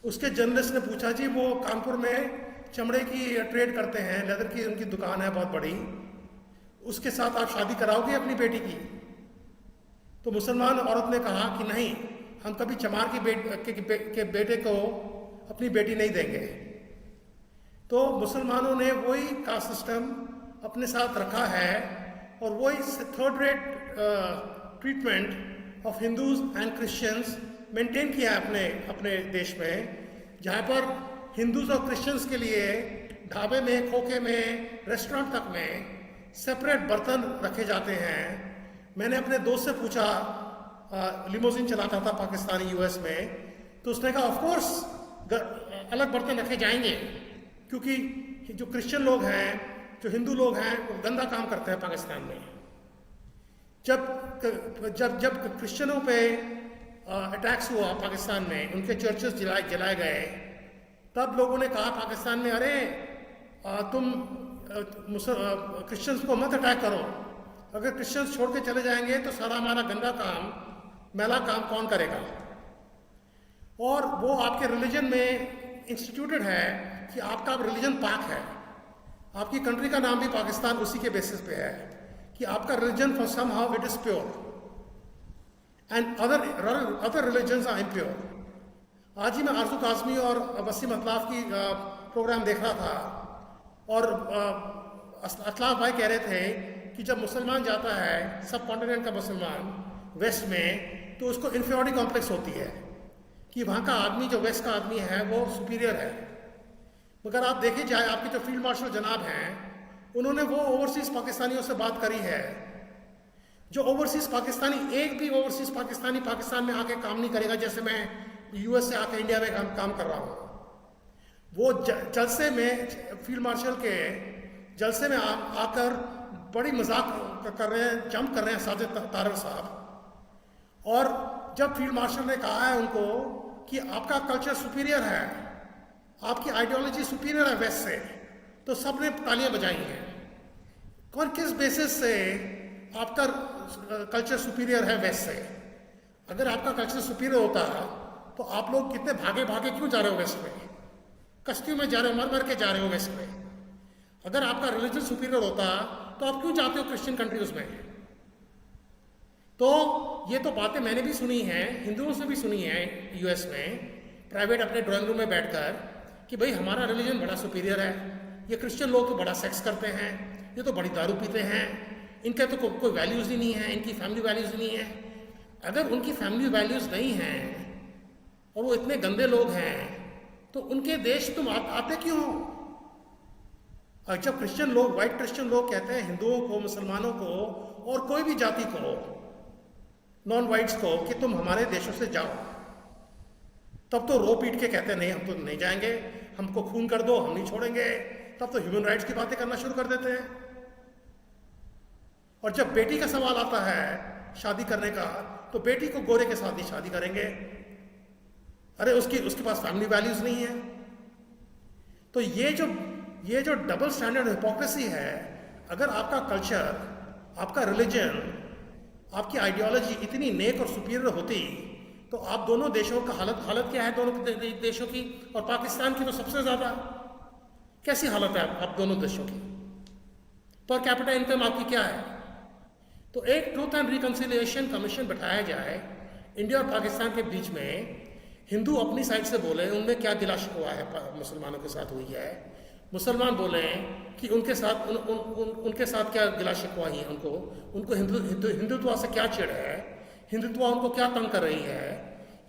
उसके जर्नलिस्ट ने पूछा, जी वो कानपुर में चमड़े की ट्रेड करते हैं, लेदर की उनकी दुकान है बहुत बड़ी, उसके साथ आप शादी कराओगे अपनी बेटी की? तो मुसलमान औरत ने कहा कि नहीं, हम कभी चमार के बेटे को अपनी बेटी नहीं देंगे। तो मुसलमानों ने वही कास्ट सिस्टम अपने साथ रखा है, और वही third rate treatment of Hindus and Christians maintain किया है अपने देश में, जहाँ पर हिंदूज और क्रिश्चियंस के लिए ढाबे में, खोखे में, रेस्टोरेंट तक में सेपरेट बर्तन रखे जाते हैं। मैंने अपने दोस्त से पूछा, लिमोजिन चलाता था पाकिस्तानी यूएस में, तो उसने कहा ऑफ कोर्स अलग बर्तन रखे जाएंगे, क्योंकि जो क्रिश्चियन लोग हैं, जो हिंदू लोग हैं, वो गंदा काम करते हैं पाकिस्तान में। जब क्रिश्चियनों पे अटैक्स हुआ पाकिस्तान में, उनके चर्चेस जलाए गए, तब लोगों ने कहा पाकिस्तान में, अरे तुम क्रिश्चियंस को मत अटैक करो, अगर क्रिश्चियंस छोड़ के चले जाएंगे तो सारा हमारा गंदा काम, मैला काम कौन करेगा। और वो आपके रिलीजन में इंस्टीट्यूटेड है कि आपका रिलीजन पाक है, आपकी कंट्री का नाम भी पाकिस्तान उसी के बेसिस पे है कि आपका religion for somehow it is pure and other religions are impure. आज ही मैं आरजू काज़मी और वसीम अतलाफ की प्रोग्राम देख रहा था, और अतलाफ भाई कह रहे थे कि जब मुसलमान जाता है, सब कॉन्टिनेंट का मुसलमान वेस्ट में, तो उसको इन्फीरियरिटी कॉम्प्लेक्स होती है कि वहाँ का आदमी, जो वेस्ट का आदमी है, वो सुपीरियर है। मगर आप देखे जाए, आपके जो फील्ड मार्शल जनाब हैं, उन्होंने वो ओवरसीज़ पाकिस्तानियों से बात करी है, जो ओवरसीज़ पाकिस्तानी, एक भी ओवरसीज़ पाकिस्तानी पाकिस्तान में आके काम नहीं करेगा, जैसे मैं यूएस से आके इंडिया में काम कर रहा हूँ। वो जलसे में, फील्ड मार्शल के जलसे में आकर बड़ी मजाक कर रहे हैं, जंप कर रहे हैं साजिद तारड़ साहब। और जब फील्ड मार्शल ने कहा है उनको कि आपका कल्चर सुपीरियर है, आपकी आइडियोलॉजी सुपीरियर है वेस्ट से, तो सबने तालियां बजाई हैं। कौन किस बेसिस से आपका कल्चर सुपीरियर है वेस्ट से? अगर आपका कल्चर सुपीरियर होता तो आप लोग कितने भागे भागे क्यों जा रहे हो वेस्ट में? कश्तियों में जा रहे हो, मर मर के जा रहे हो वेस्ट में। अगर आपका रिलीजन सुपीरियर होता तो आप क्यों जाते हो क्रिश्चियन कंट्रीज में? तो ये तो बातें मैंने भी सुनी हैं, हिंदुओं से भी सुनी है यूएस में, प्राइवेट अपने ड्राइंग रूम में बैठकर, कि भाई हमारा रिलीजन बड़ा सुपीरियर है, ये क्रिश्चियन लोग तो बड़ा सेक्स करते हैं, ये तो बड़ी दारू पीते हैं, इनके तो कोई वैल्यूज़ ही नहीं है, इनकी फैमिली वैल्यूज़ नहीं है। अगर उनकी फैमिली वैल्यूज़ नहीं हैं और वो इतने गंदे लोग हैं, तो उनके देश तुम आते क्यों हो? और जब क्रिश्चियन लोग, वाइट क्रिश्चियन लोग कहते हैं हिंदुओं को, मुसलमानों को और कोई भी जाति को, नॉन वाइट्स को, कि तुम हमारे देशों से जाओ, तब तो रो पीट के कहते हैं नहीं हम तो नहीं जाएंगे, हमको खून कर दो, हम नहीं छोड़ेंगे। तब तो ह्यूमन राइट्स की बातें करना शुरू कर देते हैं। और जब बेटी का सवाल आता है शादी करने का, तो बेटी को गोरे के साथ ही शादी करेंगे। अरे उसके पास फैमिली वैल्यूज नहीं है। तो ये जो डबल स्टैंडर्ड हिपोक्रेसी है, अगर आपका कल्चर, आपका रिलीजन, आपकी आइडियोलॉजी इतनी नेक और सुपीरियर होती, तो आप दोनों देशों का हालत क्या है दोनों देशों की, और पाकिस्तान की तो सबसे ज्यादा। कैसी हालत है आप दोनों देशों की? पर कैपिटा इनकम आपकी क्या है? तो एक ट्रूथ एंड रिकंसिलिएशन कमीशन बैठाया जाए इंडिया और पाकिस्तान के बीच में। हिंदू अपनी साइड से बोले उनमें क्या गिला शिकवा है मुसलमानों के साथ हुई है, मुसलमान बोले कि उनके साथ क्या गिला शिकवा ही है, उनको हिंदुत्व से क्या चिढ़ है, हिंदुत्व उनको क्या तंग कर रही है।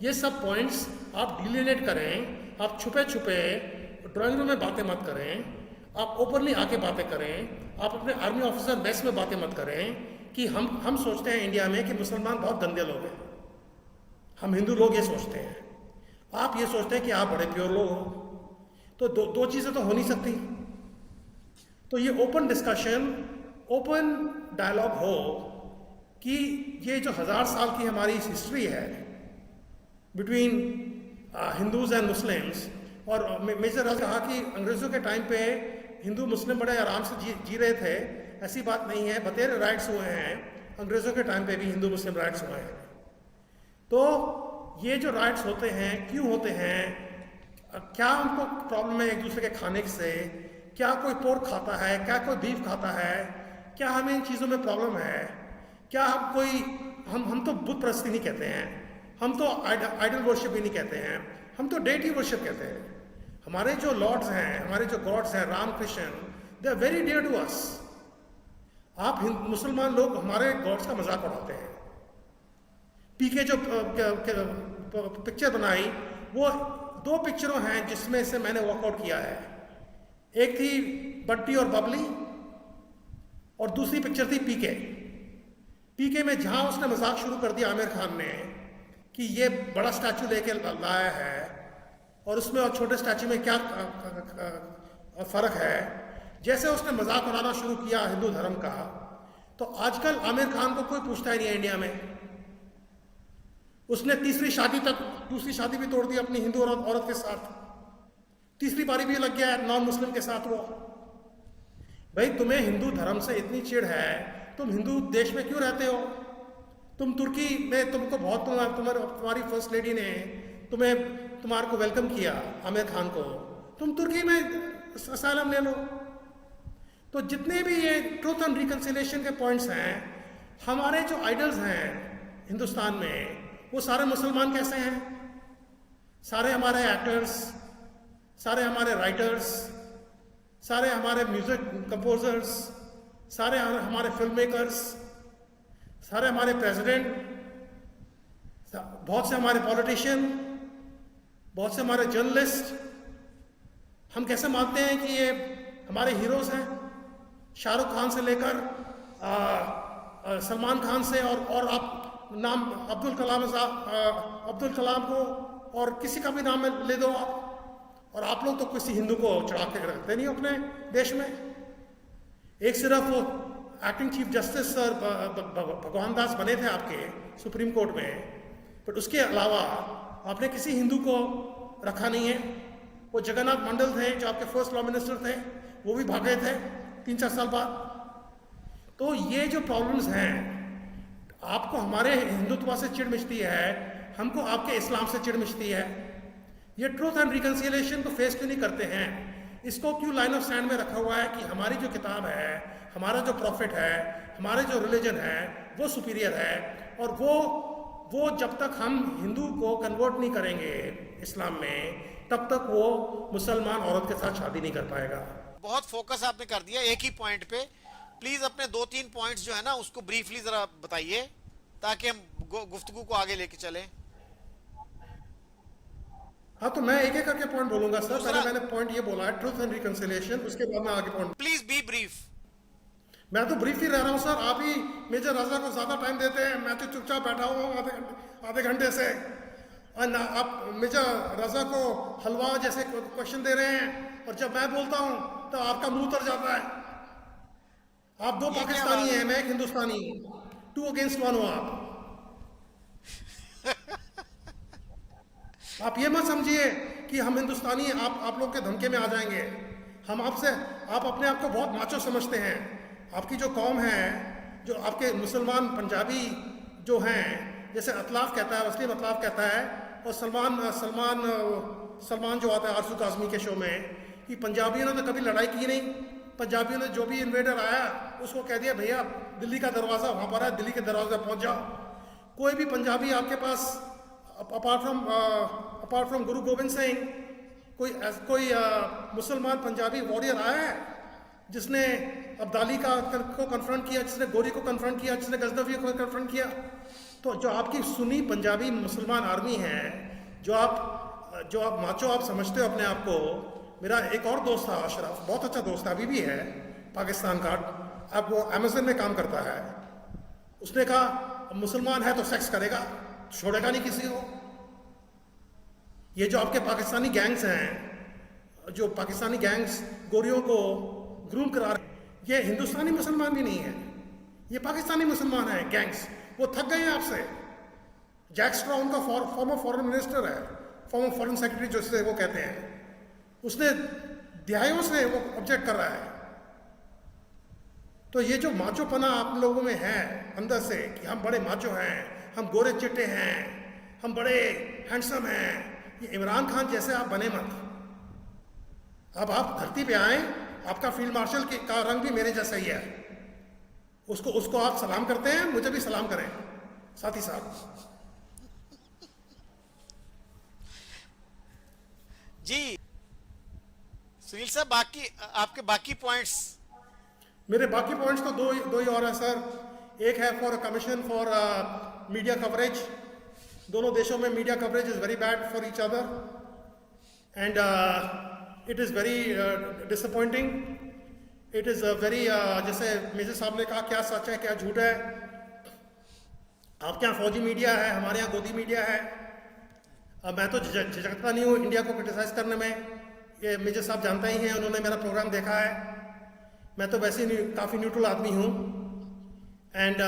ये सब पॉइंट्स आप डिलीनेट करें। आप छुपे छुपे ड्राइंग रूम में बातें मत करें, आप ओपनली आके बातें करें। आप अपने आर्मी ऑफिसर बेस में बातें मत करें कि हम सोचते हैं इंडिया में कि मुसलमान बहुत गंदे लोग हैं। हम हिंदू लोग ये सोचते हैं, आप ये सोचते हैं कि आप बड़े प्योर लोग हो। तो दो चीज़ें तो हो नहीं सकती। तो ये ओपन डिस्कशन, ओपन डायलॉग हो कि ये जो 1000 साल की हमारी हिस्ट्री है बिटवीन हिंदूज एंड मुस्लिम्स, और मेजर ने कहा कि अंग्रेज़ों के टाइम पे हिंदू मुस्लिम बड़े आराम से जी रहे थे। ऐसी बात नहीं है, बतेरे राइट्स हुए हैं। अंग्रेज़ों के टाइम पे भी हिंदू मुस्लिम राइट्स हुए हैं। तो ये जो राइट्स होते हैं क्यों होते हैं? क्या हमको प्रॉब्लम है एक दूसरे के खाने से? क्या कोई पोर्क खाता है? क्या कोई बीफ खाता है? क्या हमें इन चीज़ों में प्रॉब्लम है? क्या हम तो बुत परस्ती नहीं कहते हैं, हम तो आइडल वर्शिप भी नहीं कहते हैं, हम तो डेटी वर्शिप कहते हैं। हमारे जो लॉर्ड्स हैं, हमारे जो गॉड्स हैं, Ram Krishna, they are very dear to us. आप मुसलमान लोग हमारे गॉड्स का मजाक उड़ाते हैं। पीके जो पिक्चर बनाई, वो 2 पिक्चरों हैं जिसमें से मैंने वॉकआउट किया है। एक थी बट्टी और बबली, और दूसरी पिक्चर थी पीके। पीके में जहां उसने मजाक शुरू कर दिया आमिर खान ने कि ये बड़ा स्टैचू लेके लाया है, और उसमें और छोटे स्टैचू में क्या फर्क है, जैसे उसने मजाक उड़ाना शुरू किया हिंदू धर्म का, तो आजकल आमिर खान को कोई पूछता ही नहीं है इंडिया में। उसने दूसरी शादी भी तोड़ दी अपनी हिंदू औरत के साथ। तीसरी बारी भी लग गया है नॉन मुस्लिम के साथ वो। भाई तुम्हें हिंदू धर्म से इतनी चिढ़ है, तुम हिंदू देश में क्यों रहते हो? तुम तुर्की में, तुमको बहुत तुम्हारी फर्स्ट लेडी ने तुम्हारे को वेलकम किया, आमिर खान को, तुम तुर्की में असाइलम ले लो। तो जितने भी ये ट्रूथ एंड रिकंसिलिएशन के पॉइंट्स हैं, हमारे जो आइडल्स हैं हिंदुस्तान में, वो सारे मुसलमान कैसे हैं? सारे हमारे एक्टर्स, सारे हमारे राइटर्स, सारे हमारे म्यूजिक कंपोजर्स, सारे हमारे फिल्म मेकर्स, सारे हमारे प्रेसिडेंट, बहुत से हमारे पॉलिटिशियन, बहुत से हमारे जर्नलिस्ट, हम कैसे मानते हैं कि ये हमारे हीरोज हैं? शाहरुख खान से लेकर सलमान खान से, और आप नाम अब्दुल कलाम को और किसी का भी नाम ले दो आप, और आप लोग तो किसी हिंदू को चढ़ा के रखते नहीं अपने देश में। एक सिर्फ वो एक्टिंग चीफ जस्टिस सर भगवान दास बने थे आपके सुप्रीम कोर्ट में, बट उसके अलावा आपने किसी हिंदू को रखा नहीं है। वो जगन्नाथ मंडल थे जो आपके फर्स्ट लॉ मिनिस्टर थे, वो भी भागे थे 3-4 साल बाद। तो ये जो प्रॉब्लम्स हैं, आपको हमारे हिंदुत्व से चिढ़ मचती है, हमको आपके इस्लाम से चिढ़ मचती है। ये ट्रूथ एंड रिकंसिलिएशन को फेस क्यों नहीं करते हैं? इसको क्यों लाइन ऑफ स्टैंड में रखा हुआ है कि हमारी जो किताब है, हमारा जो प्रॉफिट है, हमारे जो रिलीजन है वो सुपीरियर है, और वो जब तक हम हिंदू को कन्वर्ट नहीं करेंगे इस्लाम में, तब तक वो मुसलमान औरत के साथ शादी नहीं कर पाएगा। बहुत फोकस आपने कर दिया एक ही पॉइंट पे। प्लीज अपने 2-3 पॉइंट्स जो है ना उसको ब्रीफली जरा बताइए ताकि हम गुफ्तगू को आगे लेके चलें। हाँ, तो मैं एक एक करके पॉइंट बोलूंगा सर। पहले मैंने पॉइंट ये बोला है ट्रूथ एंड रिकंसिलिएशन, उसके बाद मैं आगे पॉइंट। Please be brief. मैं तो ब्रीफ ही रह रहा हूँ सर, आप ही मेजर रजा को ज्यादा टाइम देते हैं। मैं तो चुपचाप बैठा हुआ हूँ आधे घंटे से, और ना आप मेजर रजा को हलवा जैसे क्वेश्चन दे रहे हैं, और जब मैं बोलता हूँ तो आपका मुंह उतर जाता है। आप दो पाकिस्तानी हैं, मैं एक हिंदुस्तानी, 2 against 1 हो आप। आप ये मत समझिए कि हम हिंदुस्तानी आप लोग के धमके में आ जाएंगे। हम आपसे, आप अपने आप को बहुत माचो समझते हैं। आपकी जो कौम है, जो आपके मुसलमान पंजाबी जो हैं, जैसे अतलाफ कहता है, असलीम अतलाफ कहता है, और सलमान जो आता है आरजू काज़मी के शो में, कि पंजाबियों ने तो कभी लड़ाई की नहीं। पंजाबियों ने जो भी इन्वेडर आया उसको कह दिया भैया दिल्ली का दरवाज़ा वहाँ पर है, दिल्ली के दरवाजे पहुँच जाओ। कोई भी पंजाबी आपके पास अपार्ट फ्रॉम गुरु गोविंद सिंह कोई मुसलमान पंजाबी वॉरियर आया है जिसने अब्दाली को कन्फ्रंट किया, जिसने गोरी को कन्फ्रंट किया, जिसने गजनवी को कन्फ्रंट किया? तो जो आपकी सुन्नी पंजाबी मुसलमान आर्मी है, जो आप माचो आप समझते हो अपने आप को। मेरा एक और दोस्त था अशरफ, बहुत अच्छा दोस्त है, अभी भी है, पाकिस्तान का। अब वो अमेज़न में काम करता है। उसने कहा मुसलमान है तो सेक्स करेगा, छोड़ेगा नहीं किसी को। ये जो आपके पाकिस्तानी गैंग्स हैं, जो पाकिस्तानी गैंग्स गोरियों को ग्रूम करा रहे हैं, ये हिंदुस्तानी मुसलमान भी नहीं है, ये पाकिस्तानी मुसलमान हैं गैंग्स। वो थक गए हैं आपसे। जैक स्ट्रॉ उनका फॉर्मर फॉरेन मिनिस्टर है, फॉर्मर फॉरेन सेक्रेटरी जिसे वो कहते हैं, उसने दिहाइयों से वो ऑब्जेक्ट कर रहा है। तो ये जो माचोपना आप लोगों में है अंदर से कि हम बड़े माचो हैं, हम गोरे चिट्टे हैं, हम बड़े हैंडसम हैं, ये इमरान खान जैसे आप बने मत। अब आप धरती पे आए, आपका फील्ड मार्शल का रंग भी मेरे जैसा ही है। उसको आप सलाम करते हैं, मुझे भी सलाम करें साथी साहब। जी सुनील साहब, आपके बाकी पॉइंट्स। मेरे बाकी पॉइंट्स तो दो ही और है सर। एक है for commission for media coverage. दोनों देशों में media coverage is very bad for each other, and it is very disappointing. It is very जैसे मेजर साहब ने कहा, क्या सच है क्या झूठ है। आपके यहाँ फौजी मीडिया है, हमारे यहाँ गोदी मीडिया है। अब मैं तो झिझकता नहीं हूँ इंडिया को क्रिटिसाइज करने में, ये मेजर साहब जानते ही हैं, उन्होंने मेरा प्रोग्राम देखा है। मैं तो वैसे ही काफ़ी न्यूट्रल आदमी हूँ। एंड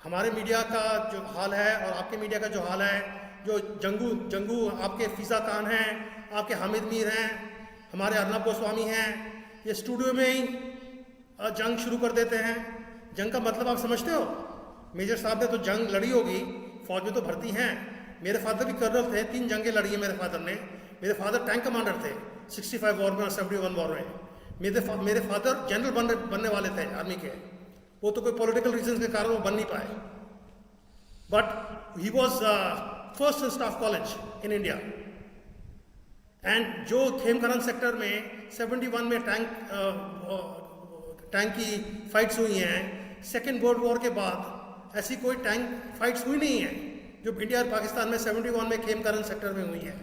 हमारे मीडिया का जो हाल है और आपके मीडिया का जो हाल है, जो जंगू आपके फिजा खान हैं, आपके हामिद मीर हैं, हमारे अर्नब गोस्वामी हैं, ये स्टूडियो में ही जंग शुरू कर देते हैं। जंग का मतलब आप समझते हो? मेजर साहब ने तो जंग लड़ी होगी, फौज में तो भर्ती हैं। मेरे फादर भी कर्नल थे, 3 जंगें लड़ी है मेरे फादर ने। मेरे फादर टैंक कमांडर थे 65 वॉर में और 71 वॉर में। मेरे फादर जनरल बनने वाले थे आर्मी के, वो तो कोई पॉलिटिकल रीजन के कारण वो बन नहीं पाए, but he was first in staff college in India. And जो खेमकरन सेक्टर में 71 में टैंक की फाइट्स हुई हैं, सेकेंड वर्ल्ड वॉर के बाद ऐसी कोई टैंक फाइट्स हुई नहीं है जो इंडिया और पाकिस्तान में 71 में खेमकरन सेक्टर में हुई है।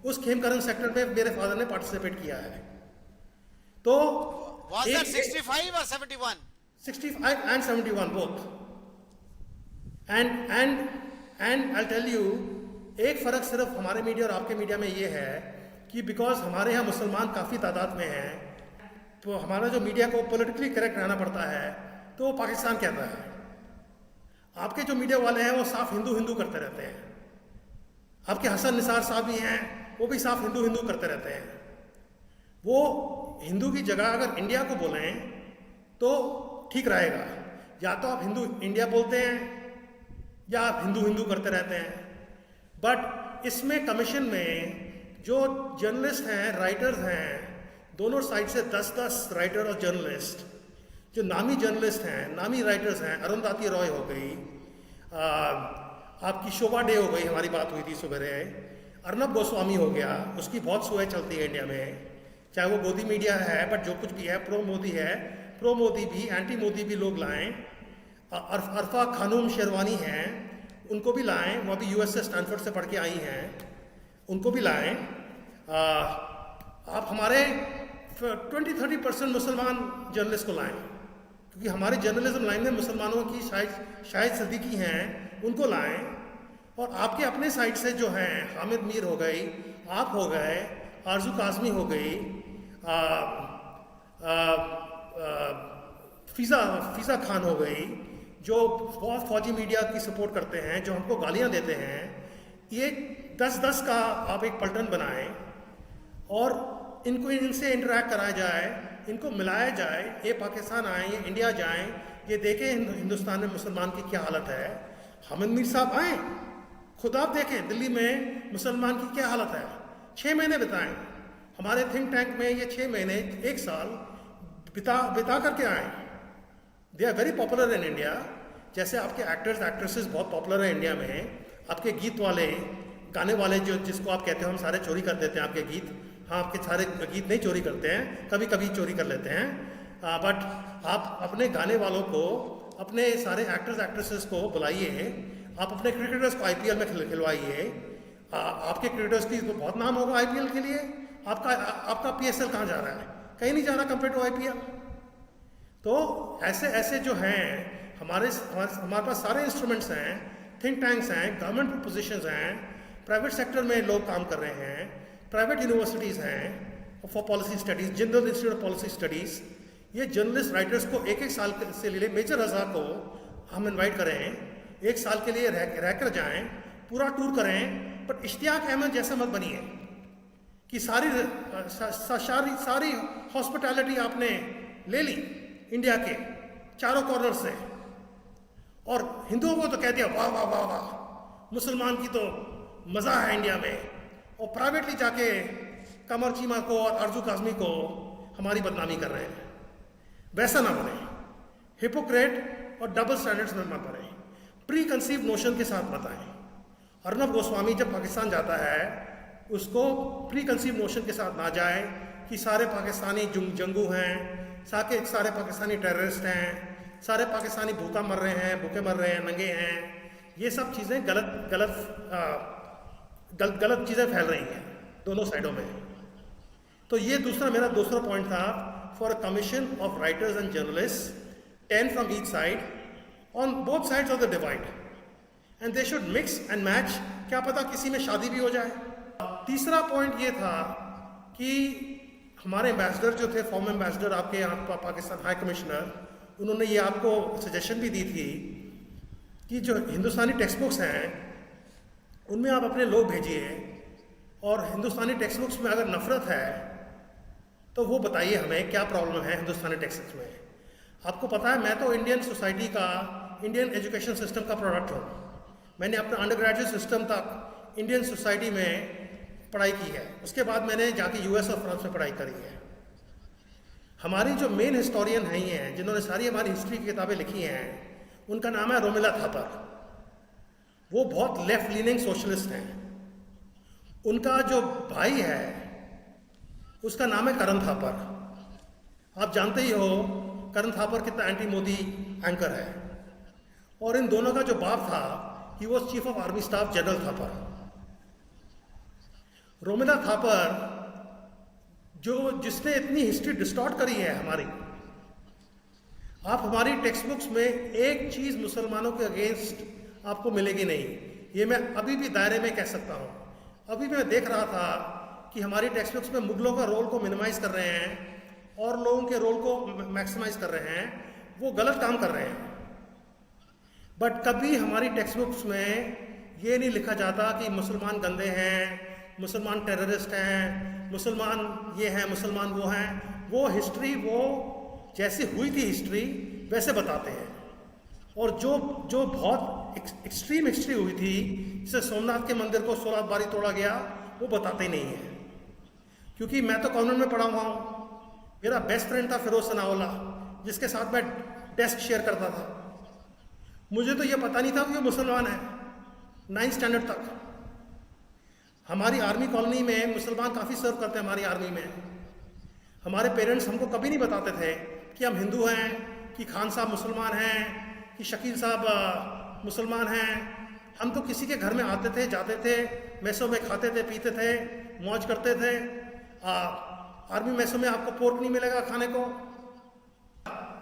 उस खेमकरन सेक्टर में मेरे फादर ने पार्टिसिपेट किया है। तो 65 or 71? 65 and 71 both. And I'll tell you, एक फ़र्क सिर्फ हमारे मीडिया और आपके मीडिया में ये है कि बिकॉज हमारे यहाँ मुसलमान काफ़ी तादाद में हैं, तो हमारा जो मीडिया को पॉलिटिकली करेक्ट रहना पड़ता है, तो वो पाकिस्तान कहता है। आपके जो मीडिया वाले हैं वो साफ हिंदू हिंदू करते रहते हैं। आपके हसन निसार साहब भी हैं, वो भी साफ हिंदू हिंदू करते रहते हैं। वो हिंदू की जगह अगर इंडिया को बोलें तो ठीक रहेगा। या तो आप हिंदू इंडिया बोलते हैं या आप हिंदू हिंदू करते रहते हैं। बट इसमें कमीशन में जो जर्नलिस्ट हैं, राइटर्स हैं, दोनों साइड से 10-10 राइटर और जर्नलिस्ट, जो नामी जर्नलिस्ट हैं, नामी राइटर्स हैं, अरुंधति रॉय हो गई, आपकी शोभा डे हो गई, हमारी बात हुई थी सवेरे, अर्नब गोस्वामी हो गया, उसकी बहुत सुबह चलती है इंडिया में, चाहे वो गोदी मीडिया है, बट जो कुछ भी है, प्रो मोदी है, प्रो मोदी भी, एंटी मोदी भी लोग लाएं। अरफा खानूम शेरवानी हैं, उनको भी लाएं, वो अभी यूएस से स्टैनफोर्ड से पढ़ के आई हैं, उनको भी लाएं। आप हमारे 20-30% मुसलमान जर्नलिस्ट को लाएं, क्योंकि हमारे जर्नलिज्म लाइन में मुसलमानों की शायद सिद्दीकी हैं, उनको लाएं। और आपके अपने साइड से जो हैं, हामिद मीर हो गई, आप हो गए, आरजू काजमी हो गई, फीज़ा खान हो गई, जो बहुत फौजी मीडिया की सपोर्ट करते हैं, जो हमको गालियां देते हैं। ये 10-10 का आप एक पलटन बनाएं और इनको इनसे इंटरेक्ट कराया जाए, इनको मिलाया जाए, ये पाकिस्तान आए, ये इंडिया जाएं, ये देखें हिंदुस्तान में मुसलमान की क्या हालत है। हामिद मीर साहब आए, खुद आप देखें दिल्ली में मुसलमान की क्या हालत है। 6 महीने बिताएं हमारे थिंक टैंक में, ये 6 महीने 1 साल बिता करके आए। They are very popular in India. जैसे आपके एक्टर्स एक्ट्रेसेस बहुत पॉपुलर है इंडिया में, आपके गीत वाले, गाने वाले, जो जिसको आप कहते हो हम सारे चोरी कर देते हैं आपके गीत। हाँ, आपके सारे गीत नहीं चोरी करते हैं, कभी कभी चोरी कर लेते हैं, बट आप अपने गाने वालों को, अपने सारे एक्टर्स एक्ट्रेसेस को बुलाइए, आप अपने क्रिकेटर्स को आईपीएल में खिलवाइए। आपके क्रिकेटर्स की तो बहुत नाम होगा आईपीएल के लिए, आपका पीएसएल कहाँ जा रहा है? कहीं नहीं जा रहा कंपेयर टू आईपीएल। तो ऐसे जो हैं, हमारे पास सारे इंस्ट्रूमेंट्स हैं, थिंक टैंक्स हैं, गवर्नमेंट पोजीशंस हैं, प्राइवेट सेक्टर में लोग काम कर रहे हैं, प्राइवेट यूनिवर्सिटीज़ हैं for policy studies, Jindal institute of policy studies. ये जर्नलिस्ट राइटर्स को 1-1 साल से ले मेजर रजा को हम इनवाइट करें, 1 साल के लिए रह कर जाएँ, पूरा टूर करें। बट इश्तियाक अहमद जैसा मत बनिए कि सारी हॉस्पिटैलिटी आपने ले ली इंडिया के चारों कॉर्नर से, और हिंदुओं को तो कह दिया वाह वाह वाह वाह, मुसलमान की तो मज़ा है इंडिया में, और प्राइवेटली जाके कमर चीमा को और आरजू काजमी को हमारी बदनामी कर रहे हैं। वैसा ना बने, हिपोक्रेट और डबल स्टैंडर्ड्स में मत बने, प्री कंसीव नोशन के साथ मत आए। अर्नब गोस्वामी जब पाकिस्तान जाता है, उसको प्री कंसीव नोशन के साथ ना जाए कि सारे पाकिस्तानी जंगू हैं, सारे पाकिस्तानी टेररिस्ट हैं, सारे पाकिस्तानी भूखे मर रहे हैं, नंगे हैं। ये सब चीज़ें गलत चीज़ें फैल रही हैं दोनों साइडों में। तो ये मेरा दूसरा पॉइंट था, for a commission of writers and journalist, 10 from each side, on both sides of the divide, and they should mix and match. क्या पता किसी में शादी भी हो जाए। तीसरा पॉइंट ये था कि हमारे एम्बेसडर जो थे, फॉर्मर एम्बेसडर आपके यहाँ पाकिस्तान हाई कमिश्नर, उन्होंने ये आपको सजेशन भी दी थी कि जो हिंदुस्तानी टेक्स्ट बुक्स हैं उनमें आप अपने लोग भेजिए, और हिंदुस्तानी टेक्स्ट बुक्स में अगर नफरत है तो वो बताइए हमें क्या प्रॉब्लम है हिंदुस्तानी टेक्स्ट बुक्स में। आपको पता है, मैं तो इंडियन सोसाइटी का, इंडियन एजुकेशन सिस्टम का प्रोडक्ट हूँ। मैंने अपना अंडर ग्रेजुएट सिस्टम तक इंडियन सोसाइटी में पढ़ाई की है, उसके बाद मैंने जाके यूएस और फ्रांस में पढ़ाई करी है। हमारी जो मेन हिस्टोरियन हैं, जिन्होंने सारी हमारी हिस्ट्री की किताबें लिखी हैं, उनका नाम है रोमिला थापर। वो बहुत लेफ्ट लीनिंग सोशलिस्ट हैं। उनका जो भाई है उसका नाम है करण थापर। आप जानते ही हो करण थापर कितना एंटी मोदी एंकर है, और इन दोनों का जो बाप था, he was chief of army staff general Thapar. Romila Thapar जिसने इतनी हिस्ट्री डिस्टॉर्ट करी है हमारी। आप हमारी टेक्स्ट बुक्स में एक चीज़ मुसलमानों के अगेंस्ट आपको मिलेगी नहीं। ये मैं अभी भी दायरे में कह सकता हूँ। अभी मैं देख रहा था कि हमारी टेक्स्ट बुक्स में मुगलों का रोल को मिनिमाइज कर रहे हैं और लोगों के रोल को मैक्सिमाइज कर रहे हैं, वो गलत काम कर रहे हैं। बट कभी हमारी टेक्स्ट बुक्स में ये नहीं लिखा जाता कि मुसलमान गंदे हैं, मुसलमान टेररिस्ट हैं, मुसलमान ये हैं, मुसलमान वो हैं। वो हिस्ट्री वो जैसी हुई थी हिस्ट्री वैसे बताते हैं। और जो बहुत एक्सट्रीम हिस्ट्री हुई थी, जैसे सोमनाथ के मंदिर को 16 बारी तोड़ा गया, वो बताते ही नहीं है। क्योंकि मैं तो कॉन्वेंट में पढ़ा हुआ हूँ, मेरा बेस्ट फ्रेंड था फिरोज सनाउल्लाह, जिसके साथ मैं डेस्क शेयर करता था। मुझे तो ये पता नहीं था कि वो मुसलमान है 9th स्टैंडर्ड तक। हमारी आर्मी कॉलोनी में मुसलमान काफ़ी सर्व करते हैं हमारी आर्मी में। हमारे पेरेंट्स हमको कभी नहीं बताते थे कि हम हिंदू हैं, कि खान साहब मुसलमान हैं, कि शकील साहब मुसलमान हैं। हम तो किसी के घर में आते थे, जाते थे, मैसों में खाते थे, पीते थे, मौज करते थे। आर्मी मैसों में आपको पोर्क नहीं मिलेगा खाने को,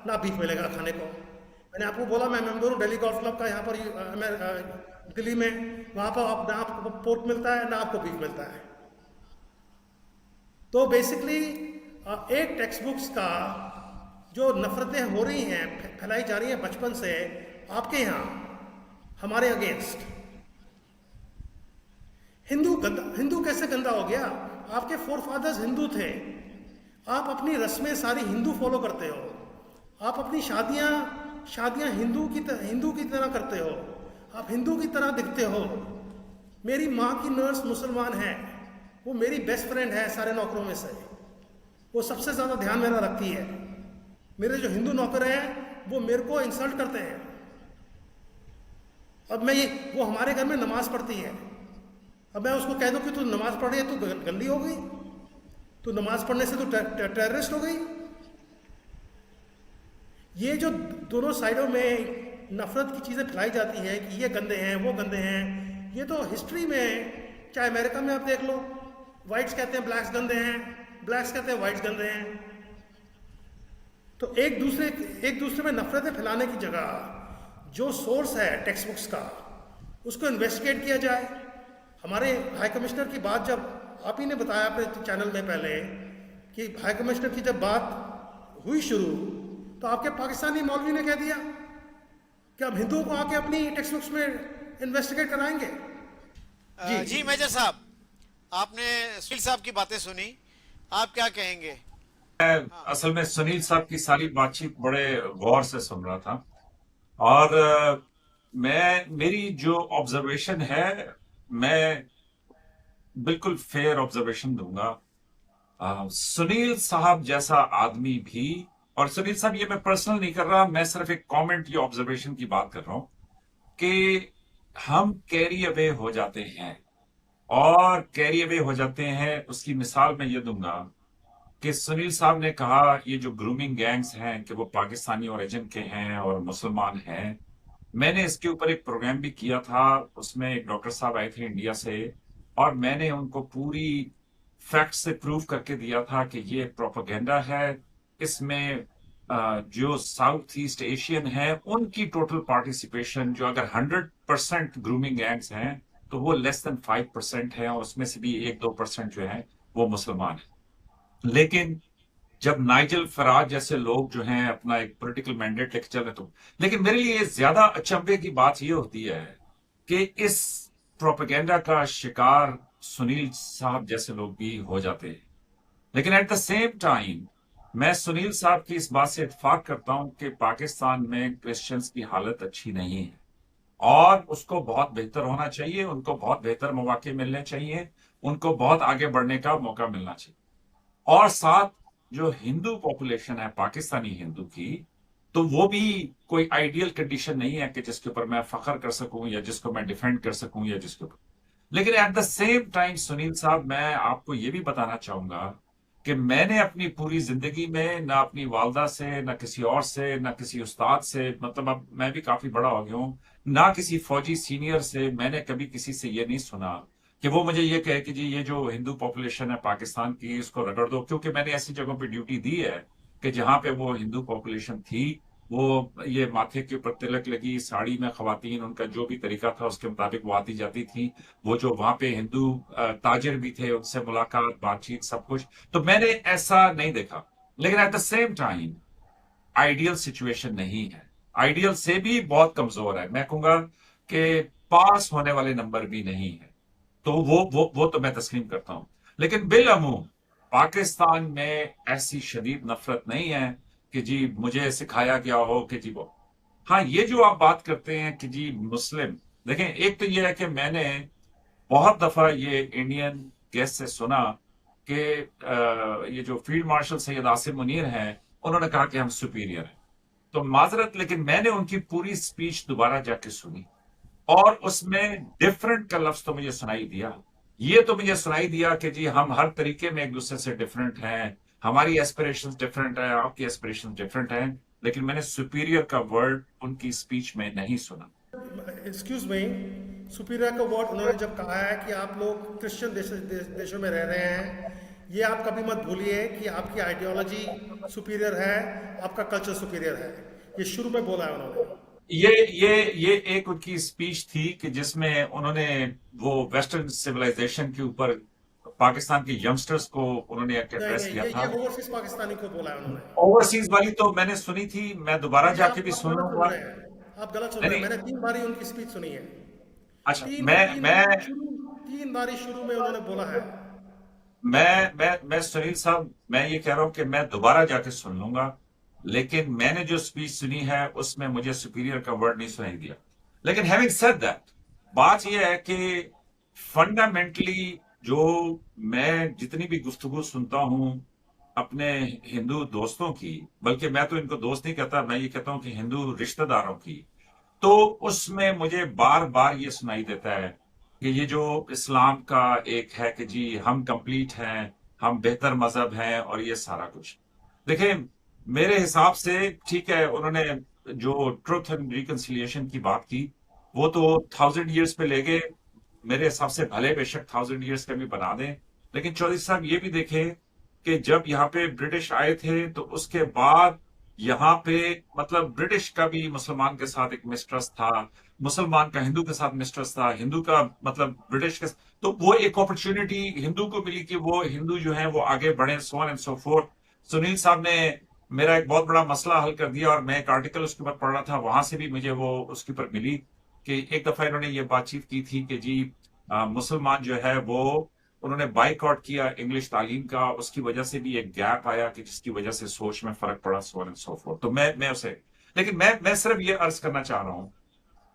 ना बीफ मिलेगा खाने को। मैंने आपको बोला मैं मेंबर हूँ दिल्ली गोल्फ क्लब का, यहाँ पर दिल्ली में, वहाँ पर आप ना आपको पोर्क मिलता है ना आपको बीफ मिलता है। तो बेसिकली एक टेक्स्ट बुक्स का जो नफरतें हो रही हैं, फैलाई जा रही हैं बचपन से आपके यहाँ हमारे अगेंस्ट। हिंदू कैसे गंदा हो गया? आपके फोरफादर्स हिंदू थे, आप अपनी रस्में सारी हिंदू फॉलो करते हो, आप अपनी शादियां हिंदू की तरह करते हो, आप हिंदू की तरह दिखते हो। मेरी माँ की नर्स मुसलमान है, वो मेरी बेस्ट फ्रेंड है सारे नौकरों में से, वो सबसे ज़्यादा ध्यान मेरा रखती है। मेरे जो हिंदू नौकर हैं वो मेरे को इंसल्ट करते हैं। अब वो हमारे घर में नमाज पढ़ती है, अब मैं उसको कह दूं कि तू नमाज पढ़ रही है, तू गंदी हो गई, तू नमाज पढ़ने से तू टेररिस्ट हो गई। ये जो दोनों साइडों में नफरत की चीज़ें फैलाई जाती है कि ये गंदे हैं, वो गंदे हैं, ये तो हिस्ट्री में, चाहे अमेरिका में आप देख लो, वाइट्स कहते हैं ब्लैक्स गंदे हैं, ब्लैक्स कहते हैं वाइट्स गंदे हैं। तो एक दूसरे में नफरतें फैलाने की जगह जो सोर्स है टेक्स्ट बुक्स का, उसको इन्वेस्टिगेट किया जाए। हमारे हाई कमिश्नर की बात, जब आप ही ने बताया अपने चैनल में पहले कि हाई कमिश्नर की जब बात हुई शुरू, तो आपके पाकिस्तानी मौलवी ने कह दिया कि हम हिंदुओं को आके अपनी टेक्स्ट बुक्स में इन्वेस्टिगेट कराएंगे। जी मेजर साहब, आपने सुनील साहब की बातें सुनी, आप क्या कहेंगे? मैं असल में सुनील साहब की सारी बातचीत बड़े गौर से सुन रहा था, और मेरी जो ऑब्जर्वेशन है, मैं बिल्कुल फेयर ऑब्जर्वेशन दूंगा। सुनील साहब जैसा आदमी भी, और सुनील साहब, ये मैं पर्सनल नहीं कर रहा, मैं सिर्फ एक कमेंट या ऑब्जर्वेशन की बात कर रहा हूं कि हम कैरी अवे हो जाते हैं, और कैरी अवे हो जाते हैं उसकी मिसाल मैं ये दूंगा कि सुनील साहब ने कहा ये जो ग्रूमिंग गैंग्स हैं कि वो पाकिस्तानी ओरिजिन के हैं और मुसलमान हैं। मैंने इसके ऊपर एक प्रोग्राम भी किया था, उसमें एक डॉक्टर साहब आए थे इंडिया से, और मैंने उनको पूरी फैक्ट से प्रूव करके दिया था कि ये प्रोपेगेंडा है। इसमें जो साउथ ईस्ट एशियन है उनकी टोटल पार्टिसिपेशन, जो अगर 100% ग्रूमिंग गैंग्स हैं तो वो लेस देन 5% है, और उसमें से भी 1-2% जो है वो मुसलमान है। लेकिन जब नाइजल फराज जैसे लोग जो हैं अपना एक पॉलिटिकल मैंडेट लेके चल रहे, तो लेकिन मेरे लिए ज्यादा अचंभे की बात यह होती है कि इस प्रोपेगेंडा का शिकार सुनील साहब जैसे लोग भी हो जाते हैं। लेकिन एट द सेम टाइम मैं सुनील साहब की इस बात से इत्तेफाक करता हूं कि पाकिस्तान में क्रिश्चियंस की हालत अच्छी नहीं है, और उसको बहुत बेहतर होना चाहिए, उनको बहुत बेहतर मौके मिलने चाहिए, उनको बहुत आगे बढ़ने का मौका मिलना चाहिए। और साथ जो हिंदू पॉपुलेशन है पाकिस्तानी हिंदू की, तो वो भी कोई आइडियल कंडीशन नहीं है कि जिसके ऊपर मैं फख्र कर सकूं या जिसको मैं डिफेंड कर सकूं या जिसके ऊपर। लेकिन at the same time Sunil साहब, मैं आपको ये भी बताना चाहूंगा कि मैंने अपनी पूरी जिंदगी में ना अपनी वालदा से, ना किसी और से, ना किसी उस्ताद से, मतलब अब मैं भी काफी बड़ा हो गया हूं, ना किसी फौजी सीनियर से मैंने कभी किसी से ये नहीं सुना कि वो मुझे ये कहे कि जी ये जो हिंदू पॉपुलेशन है पाकिस्तान की, इसको रगड़ दो। क्योंकि मैंने ऐसी जगहों पे ड्यूटी दी है कि जहां पे वो हिंदू पॉपुलेशन थी, वो ये माथे के ऊपर तिलक लगी साड़ी में खवातीन, उनका जो भी तरीका था उसके मुताबिक वो आती जाती थी। वो जो वहां पे हिंदू ताजिर भी थे, उनसे मुलाकात, बातचीत, सब कुछ। तो मैंने ऐसा नहीं देखा। लेकिन at the same time ideal situation नहीं है, आइडियल से भी बहुत कमजोर है। मैं कहूंगा कि पास होने वाले नंबर भी नहीं है। तो वो तो मैं तस्लीम करता हूं। लेकिन बिलअमूम पाकिस्तान में ऐसी शदीद नफरत नहीं है कि जी मुझे सिखाया गया हो कि जी वो। हाँ, ये जो आप बात करते हैं कि जी मुस्लिम, देखें, एक तो ये है कि मैंने बहुत दफा ये इंडियन गेस्ट से सुना कि ये जो फील्ड मार्शल सैयद आसिम मुनीर हैं, उन्होंने कहा कि हम सुपीरियर हैं। तो माजरत, लेकिन मैंने उनकी पूरी स्पीच दोबारा जाके सुनी और उसमें डिफरेंट का लफ्ज तो मुझे सुनाई दिया। ये तो मुझे सुनाई दिया कि जी हम हर तरीके में एक दूसरे से डिफरेंट हैं, हमारी एस्पिरेशंस डिफरेंट है, आपकी एस्पिरेशंस डिफरेंट हैं। लेकिन मैंने सुपीरियर का वर्ड उनकी स्पीच में नहीं सुना। एक्सक्यूज मी, सुपीरियर का वर्ड उन्होंने जब कहा है कि आप लोग क्रिश्चियन देशों में रह रहे हैं, ये आप कभी मत भूलिए कि आपकी आइडियोलॉजी सुपीरियर है, आपका कल्चर सुपीरियर है। ये शुरू में बोला है उन्होंने। ये एक उनकी स्पीच थी कि जिसमें उन्होंने वो वेस्टर्न सिविलाइजेशन के ऊपर पाकिस्तान के यंगस्टर्स को उन्होंने नहीं एड्रेस नहीं, किया ये था। ओवरसीज पाकिस्तानी को बोला है उन्होंने। ओवरसीज वाली तो मैंने सुनी थी, मैं दोबारा नहीं, जाके भी आप सुन गलत सुन लूंगा। रहे हैं, आप गलत सुन नहीं रहे हैं। नहीं, मैंने 3 बारी उनकी स्पीच सुनी है। अच्छा, तीन मैं तीन मैं बारी शुरू 3 बारी शुरू में उन्होंने बोला है। मैं सुनील साहब, मैं ये कह रहा हूं कि मैं दोबारा जाके सुन लूंगा। लेकिन मैंने जो स्पीच सुनी है उसमें मुझे सुपीरियर का वर्ड नहीं सुनाई दिया। लेकिन हैविंग सेड दैट, बात यह है कि फंडामेंटली जो मैं जितनी भी गुफ्तगू सुनता हूं अपने हिंदू दोस्तों की, बल्कि मैं तो इनको दोस्त नहीं कहता, मैं ये कहता हूं कि हिंदू रिश्तेदारों की, तो उसमें मुझे बार बार ये सुनाई देता है कि ये जो इस्लाम का एक है कि जी हम कंप्लीट हैं, हम बेहतर मजहब हैं और ये सारा कुछ। देखें, मेरे हिसाब से ठीक है, उन्होंने जो ट्रुथ एंड रिकंसिलिएशन की बात की वो तो 1000 ईयर्स पे ले गए। मेरे हिसाब से भले बेशक 1000 ईयर्स का भी बना दें, लेकिन चौधरी साहब ये भी देखें कि जब यहाँ पे ब्रिटिश आए थे तो उसके बाद यहाँ पे मतलब ब्रिटिश का भी मुसलमान के साथ एक मिसट्रस्ट था, मुसलमान का हिंदू के साथ मिसट्रस्ट था, हिंदू का मतलब ब्रिटिश के। तो वो एक अपॉर्चुनिटी हिंदू को मिली कि वो हिंदू जो है वो आगे बढ़े, so on and so fourth. Sunil साहब ने मेरा एक बहुत बड़ा मसला हल कर दिया और मैं एक आर्टिकल उसके ऊपर पढ़ रहा था, वहां से भी मुझे वो उसके ऊपर मिली कि एक दफा इन्होंने ये बातचीत की थी कि जी मुसलमान जो है वो उन्होंने बाइकआउट किया इंग्लिश तालीम का, उसकी वजह से भी एक गैप आया कि जिसकी वजह से सोच में फर्क पड़ा, so on and so fourth. तो मैं उसे, लेकिन मैं सिर्फ ये अर्ज करना चाह रहा हूं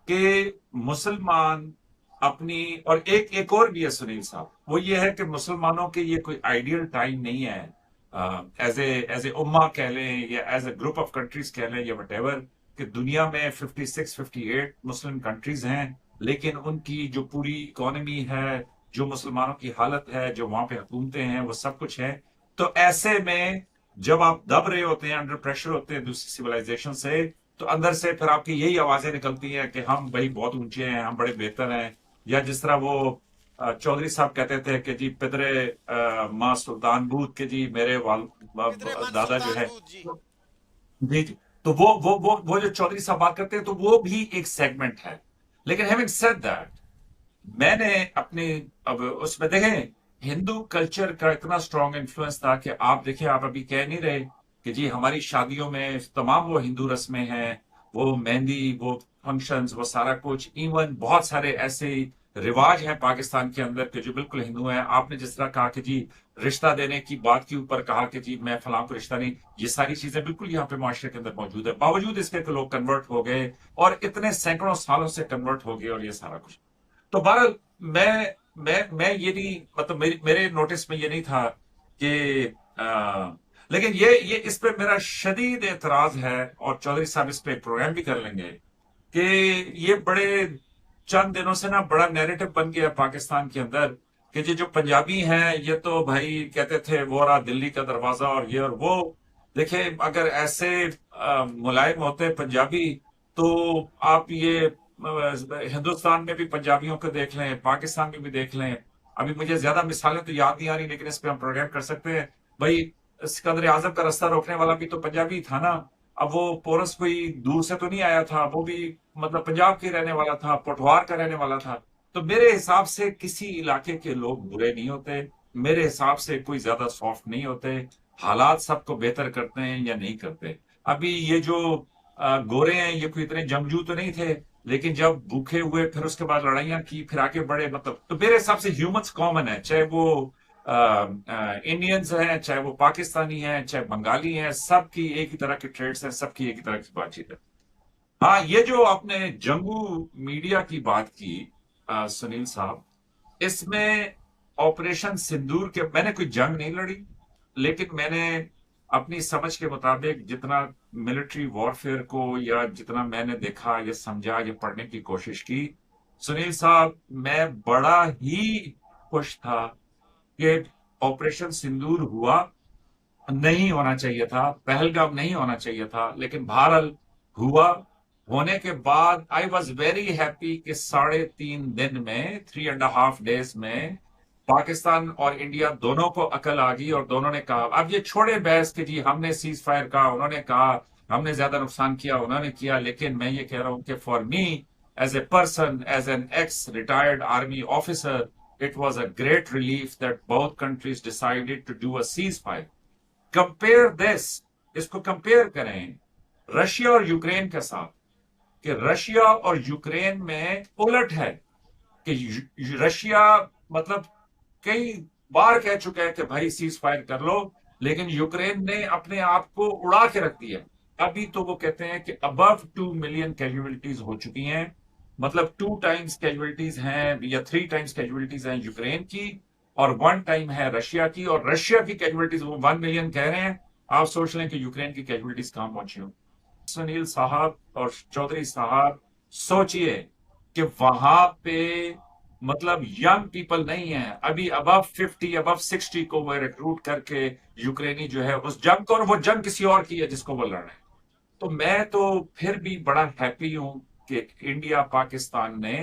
कि मुसलमान अपनी, और एक और भी है सुनील साहब, वो ये है कि मुसलमानों के ये कोई आइडियल टाइम नहीं है, एज ए उम्मा कह लें या as a group of countries कह लें या वट एवर, कि दुनिया में 56-58 मुस्लिम कंट्रीज हैं, लेकिन उनकी जो पूरी इकोनॉमी है, जो मुसलमानों की हालत है, जो वहां पे हुकूमतें हैं, वो सब कुछ है। तो ऐसे में जब आप दब रहे होते हैं, अंडर प्रेशर होते हैं दूसरी सिविलाइजेशन से, तो अंदर से फिर आपकी यही आवाजें निकलती हैं कि हम भाई बहुत ऊंचे हैं, हम बड़े बेहतर हैं। या जिस तरह वो चौधरी साहब कहते थे कि जी पिदरे माँ सुल्तान बूत के जी मेरे किधरे मन दादा जो सुल्तान है। बूथ जी। जी जी। तो वो जो चौधरी साहब बात करते हैं तो वो भी एक सेगमेंट है। लेकिन हैविंग सेड दैट, मैंने अपने, अब उसमें देखें, हिंदू कल्चर का इतना स्ट्रॉन्ग इन्फ्लुएंस था कि आप देखें, आप अभी कह नहीं रहे कि जी हमारी शादियों में तमाम वो हिंदू रस्में हैं, वो मेहंदी, वो फंक्शंस, वो सारा कुछ, इवन बहुत सारे ऐसे रिवाज हैं पाकिस्तान के अंदर के जो बिल्कुल हिंदू हैं। आपने जिस तरह कहा कि जी रिश्ता देने की बात के ऊपर कहा कि जी मैं फलां को रिश्ता नहीं, ये सारी चीजें बिल्कुल यहाँ पे माशरे के अंदर मौजूद है, बावजूद इसके कि लोग कन्वर्ट हो गए और इतने सैकड़ों सालों से कन्वर्ट हो गए और ये सारा कुछ। तो बहरहाल मैं ये नहीं, मतलब मेरे नोटिस में ये नहीं था कि लेकिन ये इस पे मेरा शदीद एतराज है और चौधरी साहब इस पे एक प्रोग्राम भी कर लेंगे कि ये बड़े चंद दिनों से ना बड़ा नैरेटिव बन गया पाकिस्तान के अंदर कि ये जो पंजाबी हैं ये तो भाई कहते थे वो रहा दिल्ली का दरवाजा और ये और वो। देखिए, अगर ऐसे मुलायम होते पंजाबी तो आप ये हिंदुस्तान में भी पंजाबियों को देख लें, पाकिस्तान में भी देख लें। अभी मुझे ज्यादा मिसालें तो याद नहीं आ रही, लेकिन इस पे हम प्रोग्राम कर सकते हैं। भाई सिकंदर आजम का रास्ता रोकने वाला भी तो पंजाबी था ना। अब वो पोरस कोई दूर से तो नहीं आया था, वो भी मतलब पंजाब के रहने वाला था, पोठवार का रहने वाला था। तो मेरे हिसाब से किसी इलाके के लोग बुरे नहीं होते, मेरे हिसाब से कोई ज्यादा सॉफ्ट नहीं होते। हालात सबको बेहतर करते हैं या नहीं करते। अभी ये जो गोरे हैं, ये कोई इतने जंगजू तो नहीं थे, लेकिन जब भूखे हुए फिर उसके बाद लड़ाइयां की, फिर आगे बढ़े, मतलब तो मेरे हिसाब से ह्यूमंस कॉमन है, चाहे वो इंडियंस हैं, चाहे वो पाकिस्तानी हैं, चाहे बंगाली हैं, सबकी एक ही तरह के ट्रेड्स हैं, सबकी एक ही तरह की बातचीत है। हाँ, ये जो आपने जंगू मीडिया की बात की सुनील साहब, इसमें ऑपरेशन सिंदूर के, मैंने कोई जंग नहीं लड़ी, लेकिन मैंने अपनी समझ के मुताबिक जितना मिलिट्री वॉरफेयर को या जितना मैंने देखा या समझा या पढ़ने की कोशिश की, सुनील साहब, मैं बड़ा ही खुश था कि ऑपरेशन सिंदूर हुआ। नहीं होना चाहिए था, पहलगाम नहीं होना चाहिए था, लेकिन बहरहाल हुआ। होने के बाद आई वॉज वेरी हैप्पी कि 3.5 दिन में, 3.5 डेज में पाकिस्तान और इंडिया दोनों को अकल आ गई और दोनों ने कहा, अब ये छोड़े बहस कि जी हमने सीज फायर कहा, उन्होंने कहा हमने ज्यादा नुकसान किया, उन्होंने किया, लेकिन मैं ये कह रहा हूं कि for me as a person, as an ex retired army officer, it was a great relief that both countries decided to do a ceasefire. Compare this, इसको कंपेयर करें रशिया और यूक्रेन के साथ, कि रशिया और यूक्रेन में उलट है कि रशिया मतलब कई बार कह चुका है कि भाई सीज फायर कर लो, लेकिन यूक्रेन ने अपने आप को उड़ा के रख दिया। अभी तो वो कहते हैं कि अबव 2 मिलियन कैजुअलिटीज हो चुकी हैं, मतलब 2 टाइम्स कैजुअलिटीज हैं या 3 टाइम्स कैजुअलिटीज हैं यूक्रेन की, और 1 टाइम है रशिया की, और रशिया की कैजुअलिटीज वो 1 मिलियन कह रहे हैं। आप सोच लें कि यूक्रेन की कैजुअलिटीज कहां पहुंची हो। सुनील साहब और चौधरी साहब, सोचिए कि वहां पे मतलब यंग पीपल नहीं है, अभी अबव 50 अबव 60 को वो रिक्रूट करके यूक्रेनी जो है उस जंग को, और वो जंग किसी और की है जिसको वो लड़ रहे हैं। तो मैं तो फिर भी बड़ा हैप्पी हूं कि इंडिया पाकिस्तान ने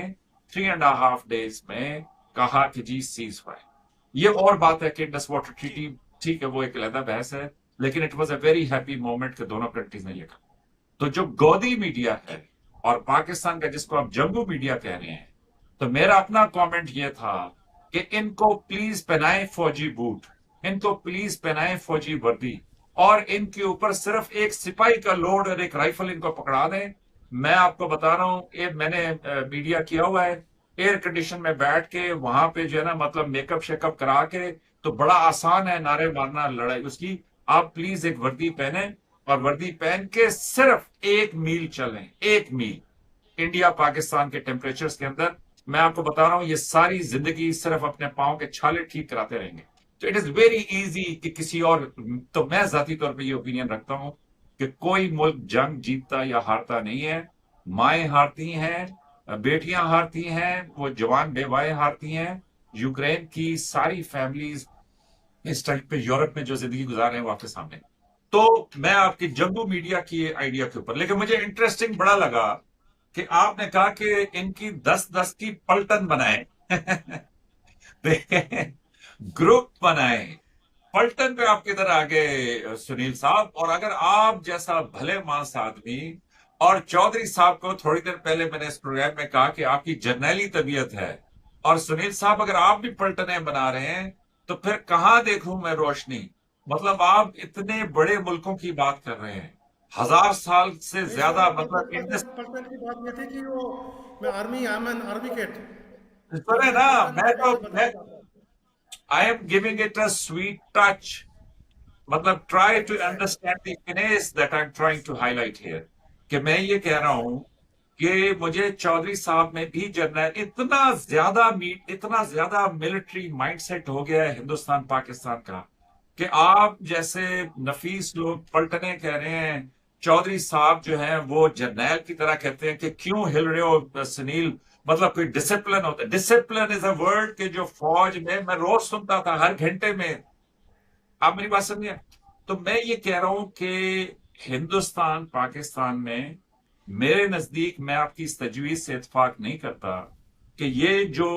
3.5 डेज में कहा कि जी सीज फायर। ये और बात है कि इंडस वाटर ट्रीटी, ठीक है वो एक अलग बहस है, लेकिन it was a very happy moment कि दोनों कंट्रीज ने लिखा। तो जो गौदी मीडिया है और पाकिस्तान का जिसको आप जंगू मीडिया कह रहे हैं, तो मेरा अपना कमेंट ये था कि इनको प्लीज पहनाए फौजी बूट, इनको प्लीज पहनाए फौजी वर्दी, और इनके ऊपर सिर्फ एक सिपाही का लोड और एक राइफल इनको पकड़ा दें। मैं आपको बता रहा हूं, ये मैंने मीडिया किया हुआ है, एयर कंडीशन में बैठ के वहां पे जो है ना, मतलब मेकअप शेकअप करा के, तो बड़ा आसान है नारे मारना लड़ाई उसकी। आप प्लीज एक वर्दी पहने, और वर्दी पहन के सिर्फ 1 मील चलें, 1 मील इंडिया पाकिस्तान के टेम्परेचर्स के अंदर। मैं आपको बता रहा हूं, ये सारी जिंदगी सिर्फ अपने पांव के छाले ठीक कराते रहेंगे। तो इट इज वेरी इजी कि किसी और, तो मैं जाती तौर पे ये ओपिनियन रखता हूं कि कोई मुल्क जंग जीतता या हारता नहीं है। माएं हारती हैं, बेटियां हारती हैं, वो जवान बेवाएं हारती हैं। यूक्रेन की सारी फैमिलीज इस टाइम पे यूरोप में जो जिंदगी गुजार रहे हैं वो आपके सामने। तो मैं आपकी जंगू मीडिया की आइडिया के ऊपर, लेकिन मुझे इंटरेस्टिंग बड़ा लगा कि आपने कहा कि इनकी 10-10 की पलटन बनाए ग्रुप बनाए। पलटन पे आप किधर आ गए सुनील साहब? और अगर आप जैसा भले मानस आदमी, और चौधरी साहब को थोड़ी देर पहले मैंने इस प्रोग्राम में कहा कि आपकी जर्नैली तबीयत है, और सुनील साहब अगर आप भी पलटने बना रहे हैं, तो फिर कहां देखूं मैं रोशनी? मतलब आप इतने बड़े मुल्कों की बात कर रहे हैं, 1000 साल से नहीं सर, ज्यादा, मतलब इंडस, पलटन की बात ये थी कि वो मैं army, I am an army cat, तो सुने मैं ना, पलटन मैं की तो कैसे बदल मैं जाता? I am giving it a sweet touch, मतलब try to understand the finesse that I am trying to highlight here, कि मैं ये कह रहा हूं कि मुझे चौधरी साहब में भी जर्नल इतना ज्यादा मिलिट्री माइंडसेट हो गया है हिंदुस्तान पाकिस्तान का, कि आप जैसे नफीस लोग पलटने कह रहे हैं, चौधरी साहब जो हैं वो जर्नैल की तरह कहते हैं कि क्यों हिल रहे हो सुनील, मतलब कोई डिसिप्लिन होता है। डिसिप्लिन इज अ वर्ड के जो फौज में मैं रोज सुनता था हर घंटे में। आप मेरी बात समझे? तो मैं ये कह रहा हूं कि हिंदुस्तान पाकिस्तान में, मेरे नजदीक, मैं आपकी इस तजवीज से इत्तेफाक नहीं करता कि ये जो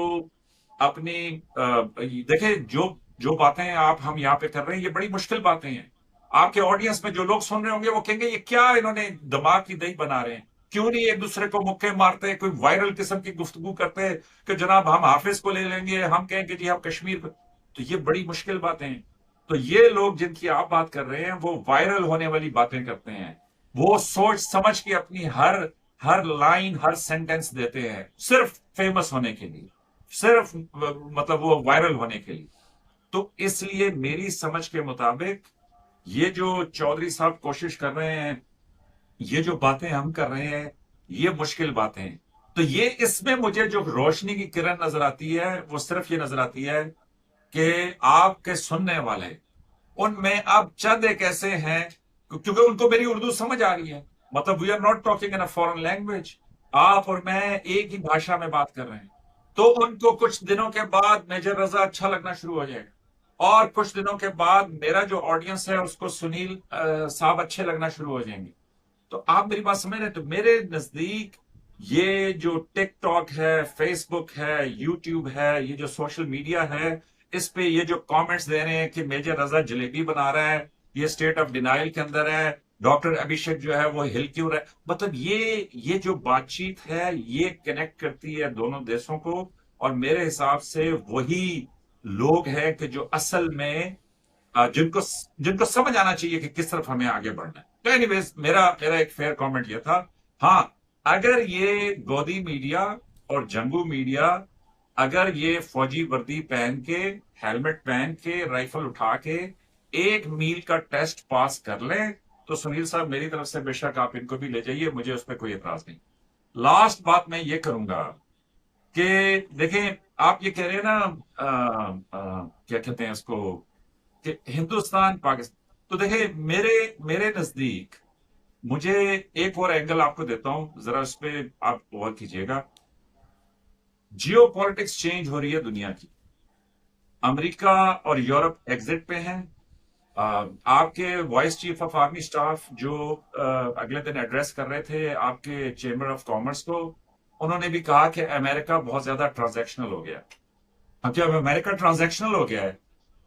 अपनी देखे जो जो बातें आप हम यहाँ पे कर रहे हैं, ये बड़ी मुश्किल बातें हैं। आपके ऑडियंस में जो लोग सुन रहे होंगे वो कहेंगे ये क्या इन्होंने दिमाग की दही बना रहे हैं, क्यों नहीं एक दूसरे को मुक्के मारते हैं, कोई वायरल किस्म की गुफ्तगू करते हैं कि जनाब हम हाफिज को ले लेंगे, हम कहेंगे जी हम कश्मीर को। तो ये बड़ी मुश्किल बातें हैं। तो ये लोग जिनकी आप बात कर रहे हैं वो वायरल होने वाली बातें करते हैं, वो सोच समझ के अपनी हर हर लाइन हर सेंटेंस देते हैं सिर्फ फेमस होने के लिए, सिर्फ मतलब वो वायरल होने के लिए। तो इसलिए मेरी समझ के मुताबिक ये जो चौधरी साहब कोशिश कर रहे हैं, ये जो बातें हम कर रहे हैं, ये मुश्किल बातें हैं। तो ये इसमें मुझे जो रोशनी की किरण नजर आती है वो सिर्फ ये नजर आती है कि आपके सुनने वाले उनमें अब चंद एक ऐसे हैं, क्योंकि उनको मेरी उर्दू समझ आ रही है, मतलब we are not talking in a foreign language, आप और मैं एक ही भाषा में बात कर रहे हैं। तो उनको कुछ दिनों के बाद मेजर रजा अच्छा लगना शुरू हो जाएगा, और कुछ दिनों के बाद मेरा जो ऑडियंस है उसको सुनील साहब अच्छे लगना शुरू हो जाएंगे। तो आप मेरी बात समझ रहे हैं? तो मेरे नजदीक ये जो टिकटॉक है, फेसबुक है, यूट्यूब है, ये जो सोशल मीडिया है, इस पे ये जो कमेंट्स दे रहे हैं कि मेजर रजा जलेबी बना रहा है, ये स्टेट ऑफ डिनाइल के अंदर है, डॉक्टर अभिषेक जो है वो हिल क्यों रहा है, मतलब ये जो बातचीत है ये कनेक्ट करती है दोनों देशों को। और मेरे हिसाब से वही लोग हैं कि जो असल में जिनको जिनको समझ आना चाहिए कि किस तरफ हमें आगे बढ़ना है। तो एनीवेज मेरा मेरा एक फेयर कमेंट ये था। हाँ, अगर ये गोदी मीडिया और जंगू मीडिया अगर ये फौजी वर्दी पहन के, हेलमेट पहन के, राइफल उठा के 1 मील का टेस्ट पास कर लें, तो सुनील साहब मेरी तरफ से बेशक आप इनको भी ले जाइए, मुझे उस पर कोई एतराज नहीं। लास्ट बात मैं ये करूंगा कि देखें, आप ये कह रहे हैं ना क्या कहते हैं इसको, कि हिंदुस्तान पाकिस्तान। तो देखें, मेरे मेरे नजदीक, मुझे एक और एंगल आपको देता हूं, जरा उस पर आप गौर कीजिएगा। जियो पॉलिटिक्स चेंज हो रही है दुनिया की, अमेरिका और यूरोप एग्जिट पे हैं। आपके vice chief of army staff जो अगले दिन एड्रेस कर रहे थे आपके चेंबर ऑफ कॉमर्स को, उन्होंने भी कहा कि अमेरिका बहुत ज्यादा ट्रांजैक्शनल हो गया। अब जब अमेरिका ट्रांजैक्शनल हो गया है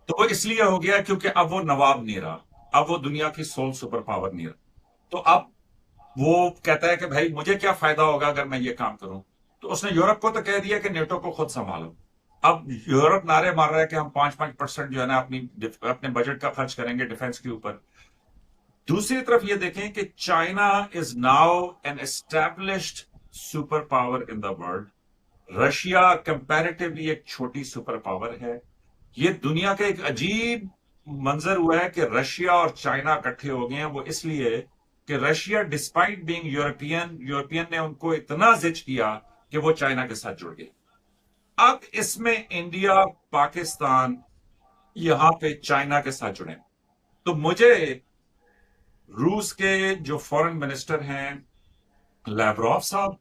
तो वो इसलिए हो गया क्योंकि अब वो नवाब नहीं रहा, अब वो दुनिया की सोल सुपर पावर नहीं रहा। तो अब वो कहता है कि भाई मुझे क्या फायदा होगा अगर मैं ये काम करूं। तो उसने यूरोप को तो कह दिया कि नेटो को खुद संभालो। अब यूरोप नारे मार रहा है कि हम 5-5% जो है ना अपने बजट का खर्च करेंगे डिफेंस के ऊपर। दूसरी तरफ ये देखें कि China is now an established super power in the world. Russia comparatively एक छोटी सुपर पावर है। ये दुनिया का एक अजीब मंजर हुआ है कि रशिया और चाइना इकट्ठे हो गए हैं। वो इसलिए कि रशिया डिस्पाइट बीइंग यूरोपियन ने उनको इतना जिद किया कि वो चाइना के साथ जुड़ गए। अब इसमें इंडिया, पाकिस्तान यहां पे चाइना के साथ जुड़े। तो मुझे रूस के जो फॉरेन मिनिस्टर हैं लैवरोव साहब,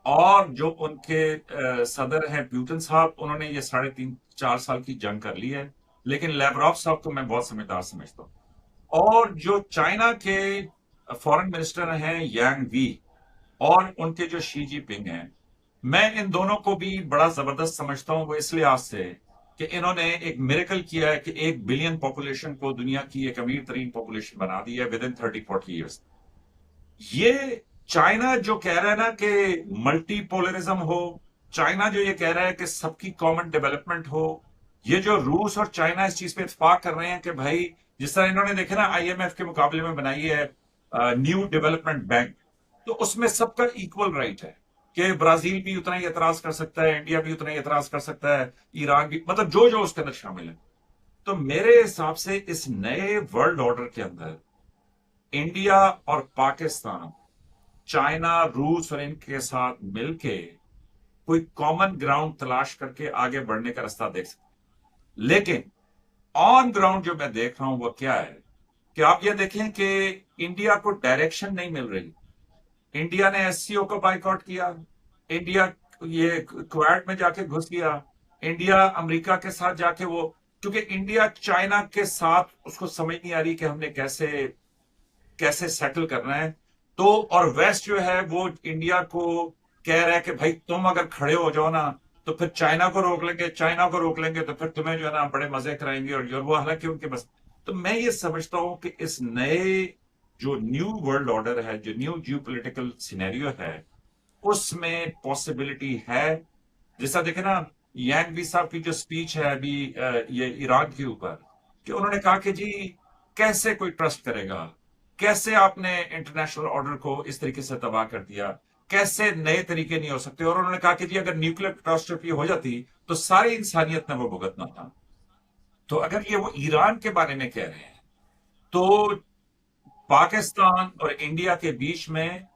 और जो उनके सदर हैं पुतिन साहब, उन्होंने ये 3.5-4 साल की जंग कर ली है, लेकिन लैवरोव साहब को मैं बहुत समझदार समझता हूं। और जो चाइना के फॉरेन मिनिस्टर हैं यांग वी, और उनके जो शी जिनपिंग हैं, मैं इन दोनों को भी बड़ा जबरदस्त समझता हूं। वो इसलिए आज से कि इन्होंने एक मिरेकल किया है कि 1 बिलियन पॉपुलेशन को दुनिया की एक अमीर तरीन पॉपुलेशन बना दी है विद इन 30-40 ईयर्स। ये चाइना जो कह रहा है ना कि मल्टीपोलरिज्म हो, चाइना जो ये कह रहा है कि सबकी कॉमन डेवलपमेंट हो, ये जो रूस और चाइना इस चीज पे इत्तेफाक कर रहे हैं कि भाई जिस तरह इन्होंने देखे ना आईएमएफ के मुकाबले में बनाई है न्यू डेवलपमेंट बैंक, तो उसमें सबका इक्वल राइट है कि ब्राजील भी उतना ही एतराज कर सकता है, इंडिया भी उतना ही एतराज कर सकता है, ईरान भी, मतलब जो जो उसके अंदर शामिल है। तो मेरे हिसाब से इस नए वर्ल्ड ऑर्डर के अंदर इंडिया और पाकिस्तान, चाइना, रूस और इनके साथ मिलके कोई कॉमन ग्राउंड तलाश करके आगे बढ़ने का रास्ता देख सकते। लेकिन ऑन ग्राउंड जो मैं देख रहा हूं वो क्या है कि आप ये देखें कि इंडिया को डायरेक्शन नहीं मिल रही। इंडिया ने एससीओ को बाइकआउट किया, इंडिया ये क्वाड में जाके घुस गया, इंडिया अमेरिका के साथ जाके वो, क्योंकि इंडिया चाइना के साथ उसको समझ नहीं आ रही कि हमने कैसे कैसे सेटल करना है। तो और वेस्ट जो है वो इंडिया को कह रहा है कि भाई तुम अगर खड़े हो जाओ ना तो फिर चाइना को रोक लेंगे, चाइना को रोक लेंगे तो फिर तुम्हें जो है ना बड़े मजे कराएंगे, और वो हालांकि उनके बस। तो मैं ये समझता हूं कि इस नए जो न्यू वर्ल्ड ऑर्डर है, जो न्यू जियो पोलिटिकल सिनेरियो है, उसमें पॉसिबिलिटी है। जैसा देखे ना, यांगवी साहब की जो स्पीच है अभी ये ईरान के ऊपर, कि उन्होंने कहा कि जी कैसे कोई ट्रस्ट करेगा, कैसे आपने इंटरनेशनल ऑर्डर को इस तरीके से तबाह कर दिया, कैसे नए तरीके नहीं हो सकते। और उन्होंने कहा कि जी अगर न्यूक्लियर कैटास्ट्रोफी हो जाती तो सारी इंसानियत ने वो भुगतना था। तो अगर ये वो ईरान के बारे में कह रहे हैं, तो पाकिस्तान और इंडिया के बीच में,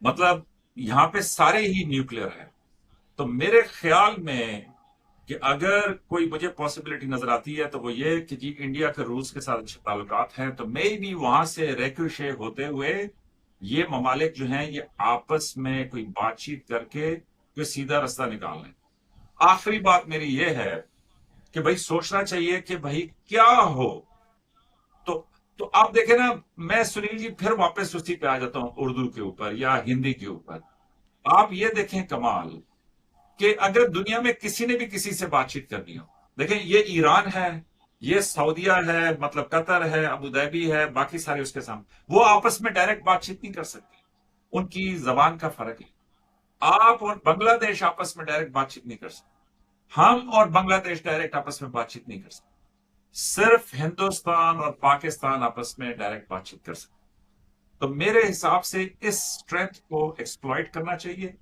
मतलब यहां पे सारे ही न्यूक्लियर है। तो मेरे ख्याल में कि अगर कोई मुझे पॉसिबिलिटी नजर आती है तो वो ये कि जी इंडिया के रूस के साथ अच्छे ताल्लुकात हैं, तो मे भी वहां से रेक्रिशे होते हुए ये ममालिक जो हैं ये आपस में कोई बातचीत करके कोई सीधा रास्ता निकाल लें। आखिरी बात मेरी ये है कि भाई सोचना चाहिए कि भाई क्या हो। तो तो आप देखें ना, मैं सुनील जी फिर वापस उसी पे आ जाता हूं, उर्दू के ऊपर या हिंदी के ऊपर। आप ये देखें कमाल, कि अगर दुनिया में किसी ने भी किसी से बातचीत करनी हो, देखें ये ईरान है, ये सऊदिया है, मतलब कतर है, अबू धाबी है, बाकी सारे उसके सामने, वो आपस में डायरेक्ट बातचीत नहीं कर सकते, उनकी जबान का फर्क है। आप और बांग्लादेश आपस में डायरेक्ट बातचीत नहीं कर सकते, हम और बांग्लादेश डायरेक्ट आपस में बातचीत नहीं कर सकते। सिर्फ हिंदुस्तान और पाकिस्तान आपस में डायरेक्ट बातचीत कर सकते। तो मेरे हिसाब से इस स्ट्रेंथ को एक्सप्लॉइट करना चाहिए।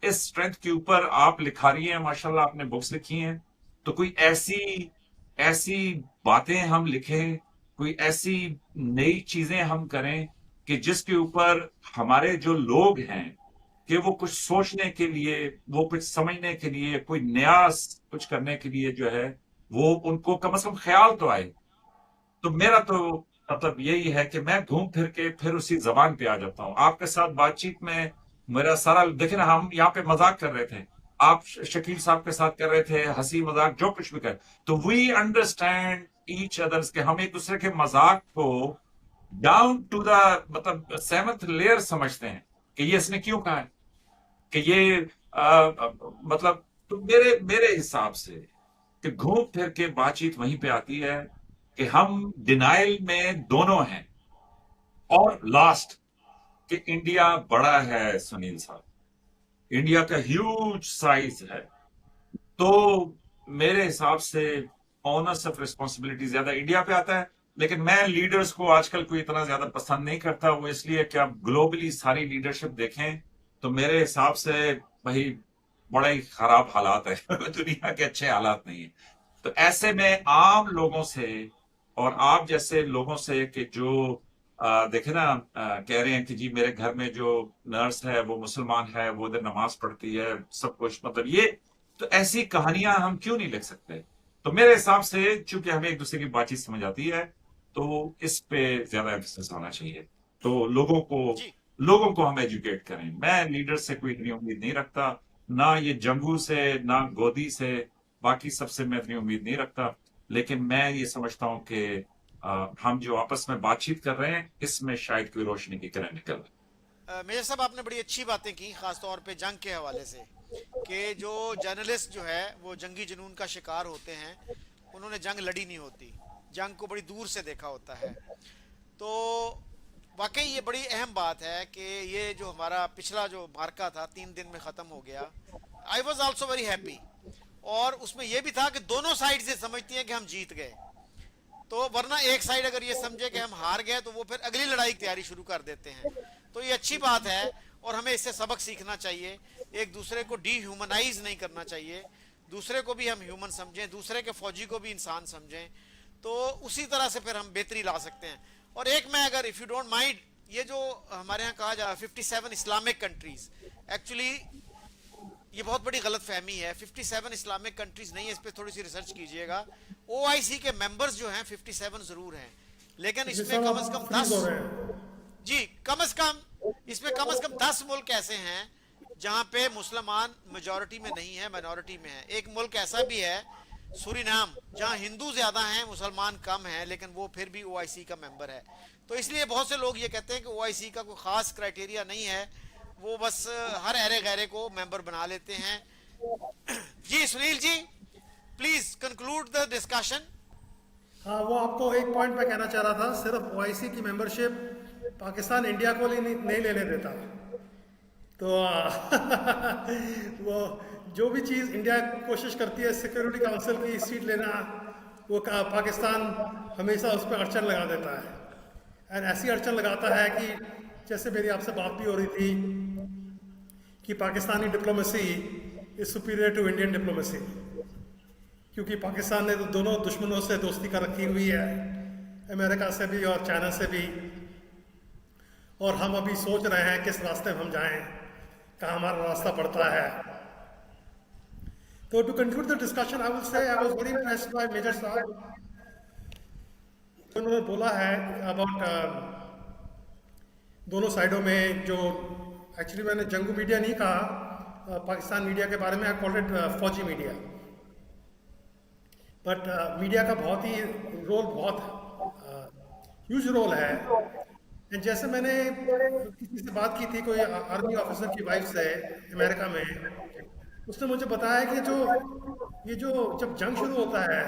इस स्ट्रेंथ के ऊपर आप लिखा रही हैं, माशाल्लाह आपने बुक्स लिखी हैं, तो कोई ऐसी ऐसी बातें हम लिखें, कोई ऐसी नई चीजें हम करें कि जिसके ऊपर हमारे जो लोग हैं कि वो कुछ सोचने के लिए, वो कुछ समझने के लिए, कोई नया कुछ करने के लिए जो है वो उनको कम से कम ख्याल तो आए। तो मेरा तो मतलब यही है कि मैं घूम फिर के फिर उसी जबान पे आ जाता हूँ आपके साथ बातचीत में। मेरा सारा देखे ना, हम यहाँ पे मजाक कर रहे थे, आप शकील साहब के साथ कर रहे थे हंसी मजाक जो कुछ भी कर, तो वी अंडरस्टैंड ईच अदर्स के, हम एक दूसरे के मजाक को डाउन टू द मतलब सेवंथ लेयर समझते हैं कि ये इसने क्यों कहा है, कि ये मतलब, तो मेरे मेरे हिसाब से कि घूम फिर के बातचीत वहीं पे आती है कि हम डिनाइल में दोनों हैं। और लास्ट, कि इंडिया बड़ा है सुनील साहब, इंडिया का ह्यूज साइज है, तो मेरे हिसाब से ऑनर्स ऑफ रिस्पॉन्सिबिलिटी ज्यादा इंडिया पे आता है। लेकिन मैं लीडर्स को आजकल कोई इतना ज्यादा पसंद नहीं करता, वो इसलिए कि आप ग्लोबली सारी लीडरशिप देखें तो मेरे हिसाब से भाई बड़ा ही खराब हालात है दुनिया के अच्छे हालात नहीं है। तो ऐसे में आम लोगों से और आप जैसे लोगों से कि जो देखे ना, कह रहे हैं कि जी मेरे घर में जो नर्स है वो मुसलमान है, वो इधर नमाज पढ़ती है, सब कुछ, मतलब ये, तो ऐसी कहानियां हम क्यों नहीं लिख सकते। तो मेरे हिसाब से चूंकि हमें एक दूसरे की बातचीत समझ आती है, तो इस पे ज्यादा एम्फेसिस होना चाहिए। तो जी। लोगों को हम एजुकेट करें। मैं लीडर से कोई इतनी उम्मीद नहीं रखता, ना ये जंगू से, ना गोदी से, बाकी सबसे मैं इतनी उम्मीद नहीं रखता। लेकिन मैं ये समझता हूं कि हम जो आपस में बातचीत कर रहे हैं इसमें शायद कोई रोशनी की किरण निकल रही मेजर साहब आपने बड़ी अच्छी बातें की, खास तौर पे जंग के हवाले से, कि जो जर्नलिस्ट जो है वो जंगी जुनून का शिकार होते हैं, उन्होंने जंग लड़ी नहीं होती, जंग को बड़ी दूर से देखा होता है। तो वाकई ये बड़ी अहम बात है कि ये जो हमारा पिछला जो मार्का था 3 दिन में ख़त्म हो गया। I was also very happy, और उसमें यह भी था कि दोनों साइड से समझती हैं कि हम जीत गए। तो वरना एक साइड अगर ये समझे कि हम हार गए तो वो फिर अगली लड़ाई की तैयारी शुरू कर देते हैं। तो ये अच्छी बात है और हमें इससे सबक सीखना चाहिए। एक दूसरे को डीह्यूमनाइज नहीं करना चाहिए, दूसरे को भी हम ह्यूमन समझें, दूसरे के फौजी को भी इंसान समझें, तो उसी तरह से फिर हम बेहतरी ला सकते हैं। और एक मैं अगर इफ़ यू डोंट माइंड, ये जो हमारे यहाँ कहा जा 57 इस्लामिक कंट्रीज, एक्चुअली ये बहुत बड़ी गलत फहमी है। 57 इस्लामिक कंट्रीज नहीं है, इस पर थोड़ी सी रिसर्च कीजिएगा। OIC के मेंबर्स जो हैं 57 जरूर हैं, लेकिन इसमें कम से कम 10, जी कम से कम इसमें कम से कम 10 मुल्क ऐसे हैं जहां पे मुसलमान मेजॉरिटी में नहीं है, माइनॉरिटी में है। एक मुल्क ऐसा भी है सूरीनाम, जहां हिंदू ज्यादा हैं मुसलमान कम हैं, लेकिन वो फिर भी OIC का मेंबर है। तो इसलिए बहुत से लोग ये कहते हैं कि OIC का कोई खास क्राइटेरिया नहीं है, वो बस हर अरे गहरे को मेंबर बना लेते हैं। जी Sunil ji, please conclude the discussion. हाँ, वो आपको एक पॉइंट पे कहना चाह रहा था, सिर्फ ओआईसी की मेंबरशिप पाकिस्तान इंडिया को नहीं लेने देता। तो वो जो भी चीज़ इंडिया कोशिश करती है सिक्योरिटी काउंसिल की सीट लेना, वो पाकिस्तान हमेशा उस पर अड़चन लगा देता है। एंड ऐसी अड़चन लगाता है कि जैसे मेरी आपसे बात भी हो रही थी कि Pakistani diplomacy is superior to Indian diplomacy, क्योंकि पाकिस्तान ने तो दोनों दुश्मनों से दोस्ती कर रखी हुई है, अमेरिका से भी और चाइना से भी। और हम अभी सोच रहे हैं किस रास्ते में हम जाएं, कहाँ हमारा रास्ता पड़ता है। तो to conclude the discussion I will say I was very impressed by major साहब। उन्होंने बोला है अबाउट दोनों साइडों में, जो एक्चुअली मैंने जंगू मीडिया नहीं कहा, पाकिस्तान मीडिया के बारे में आई कॉल्ड इट फौजी मीडिया। बट मीडिया का बहुत ही रोल, बहुत ह्यूज रोल है। And जैसे मैंने किसी से बात की थी, कोई आर्मी ऑफिसर की वाइफ से अमेरिका में, उसने मुझे बताया कि ये जो जब जंग शुरू होता है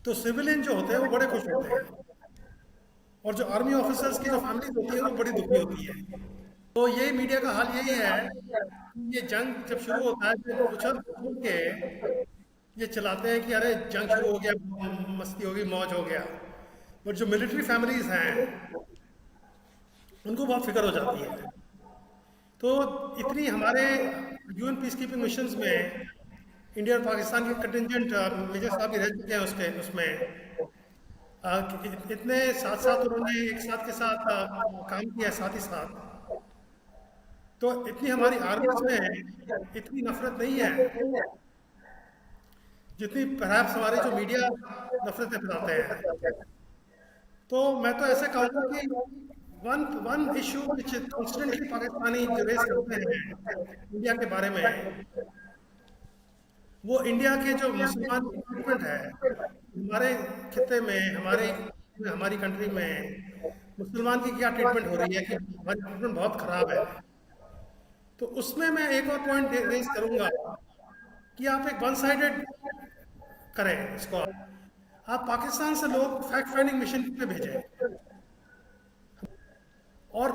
तो सिविलियन जो होते हैं वो बड़े खुश होते हैं, और जो आर्मी ऑफिसर्स की जो फैमिलीज होती है वो बड़ी दुखी होती है। तो यही मीडिया का हाल यही है कि ये जंग जब शुरू होता है तो उछल कूद के ये चलाते हैं कि अरे जंग शुरू हो गया, मस्ती हो गई, मौज हो गया। बट जो मिलिट्री फैमिलीज हैं उनको बहुत फिक्र हो जाती है। तो इतनी हमारे यूएन पीस कीपिंग मिशंस में इंडिया और पाकिस्तान के कंटिजेंट मेजर साहब भी रह चुके हैं उसमें इतने साथ साथ उन्होंने एक साथ के साथ काम किया साथ ही साथ। तो इतनी हमारी आर्मी में इतनी नफरत नहीं है जितनी परहैप्स हमारे जो मीडिया नफरतें फैलाते हैं। तो मैं तो ऐसे कहूँगा कि one issue which constantly Pakistani जो रेस करते हैं इंडिया के बारे में, वो इंडिया के जो मुसलमान ट्रीटमेंट है हमारे खिते में, हमारी कंट्री में मुसलमान की क्या ट्रीटमेंट हो रही है कि हमारी ट्रीटमेंट बहुत खराब है। तो उसमें मैं एक और पॉइंट रेज करूंगा कि आप एक वन साइडेड करें इसको। आप पाकिस्तान से लोग फैक्ट फाइंडिंग मिशन पे भेजें और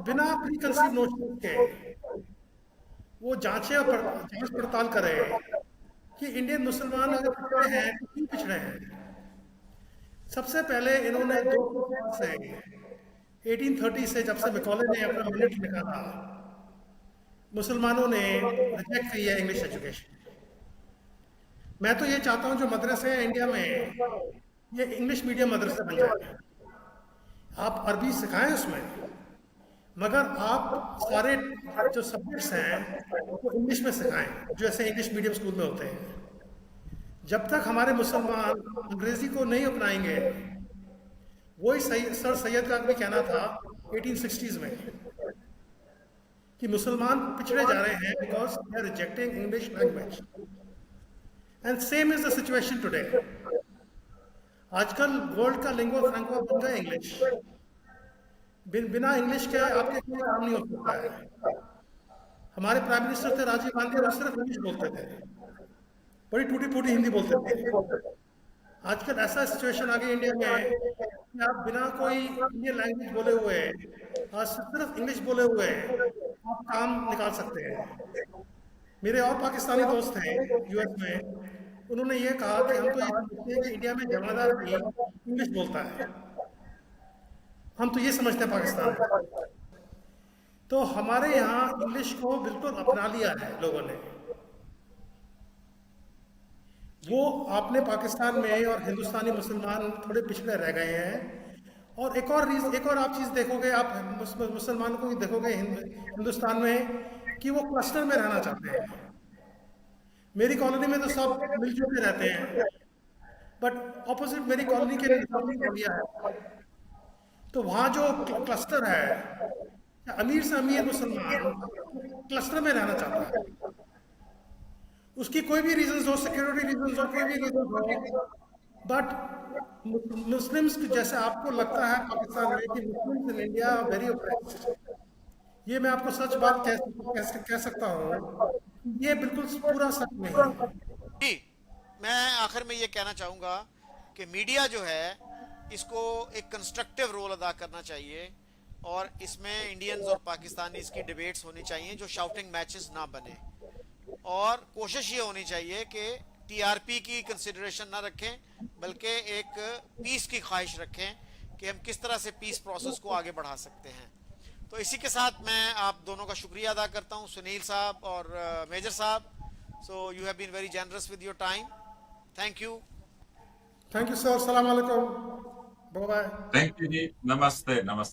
बिना प्री कंसीव नोशन के वो जांच पड़ताल करें कि इंडियन मुसलमान अगर पिछड़े हैं तो क्यों पिछड़े हैं। सबसे पहले इन्होंने 200 साल से 1830 से जब से मैकॉले ने अपना मिनट निकाला, मुसलमानों ने रिजेक्ट की है इंग्लिश एजुकेशन। मैं तो ये चाहता हूँ जो मदरसे हैं इंडिया में ये इंग्लिश मीडियम मदरसे बन जाए। आप अरबी सिखाएं उसमें, मगर आप सारे जो सब्जेक्ट्स हैं वो इंग्लिश में सिखाएं जैसे इंग्लिश मीडियम स्कूल में होते हैं। जब तक हमारे मुसलमान अंग्रेजी को नहीं अपनाएंगे, वही सर सैयद का भी कहना था 1860s में कि मुसलमान पिछड़े जा रहे हैं because they are rejecting English language. And same is the situation today. आजकल वर्ल्ड का लिंगुआ फ्रैंका बन गया इंग्लिश। बिना इंग्लिश के आपके कोई काम नहीं हो सकता है। हमारे प्राइम मिनिस्टर थे राजीव गांधी, वो सिर्फ इंग्लिश बोलते थे, बड़ी टूटी फूटी हिंदी बोलते थे। आजकल ऐसा सिचुएशन आ गई इंडिया में कि आप बिना कोई इंडियन लैंग्वेज बोले हुए, आज सिर्फ इंग्लिश बोले हुए आप काम निकाल सकते हैं। मेरे और पाकिस्तानी दोस्त हैं यूएस में, उन्होंने ये कहा कि हम तो ये समझते हैं कि इंडिया में जमादार भी इंग्लिश बोलता है, हम तो ये समझते हैं पाकिस्तान में। तो हमारे यहाँ इंग्लिश को बिल्कुल अपना लिया है लोगों ने। वो आपने पाकिस्तान में और हिंदुस्तानी मुसलमान थोड़े पिछड़े रह गए हैं। और एक और आप चीज़ देखोगे, आप मुसलमानों को भी देखोगे हिंदुस्तान में कि वो क्लस्टर में रहना चाहते हैं। मेरी कॉलोनी में तो सब मिलजुल के रहते हैं, बट ऑपोजिट मेरी कॉलोनी के इंडिया है, तो वहाँ जो क्लस्टर है, अमीर से अमीर मुसलमान क्लस्टर में रहना चाहता है। उसकी कोई भी रीजन हो, सिक्योरिटी रीजन हो, कोई भी रीजन हो, बट मुस्लिम्स जैसे आपको लगता है पाकिस्तान में कि Muslims in India very oppressed, ये मैं आपको सच बात कह सकता हूँ, ये बिल्कुल पूरा सच नहीं है। जी, मैं आखिर में ये कहना चाहूँगा कि मीडिया जो है इसको एक कंस्ट्रक्टिव रोल अदा करना चाहिए और इसमें इंडियंस और पाकिस्तानीज की डिबेट्स होनी चाहिए जो शाउटिंग मैचेस ना बने, और कोशिश ये होनी चाहिए कि टीआरपी की कंसिडरेशन ना रखें बल्कि एक पीस की ख्वाहिश रखें कि हम किस तरह से पीस प्रोसेस को आगे बढ़ा सकते हैं। तो इसी के साथ मैं आप दोनों का शुक्रिया अदा करता हूं, सुनील साहब और मेजर साहब। So you have been very generous with your time, thank you. Thank you sir, सलाम अलैकुम, बाय बाय। थैंक यू जी, नमस्ते नमस्ते।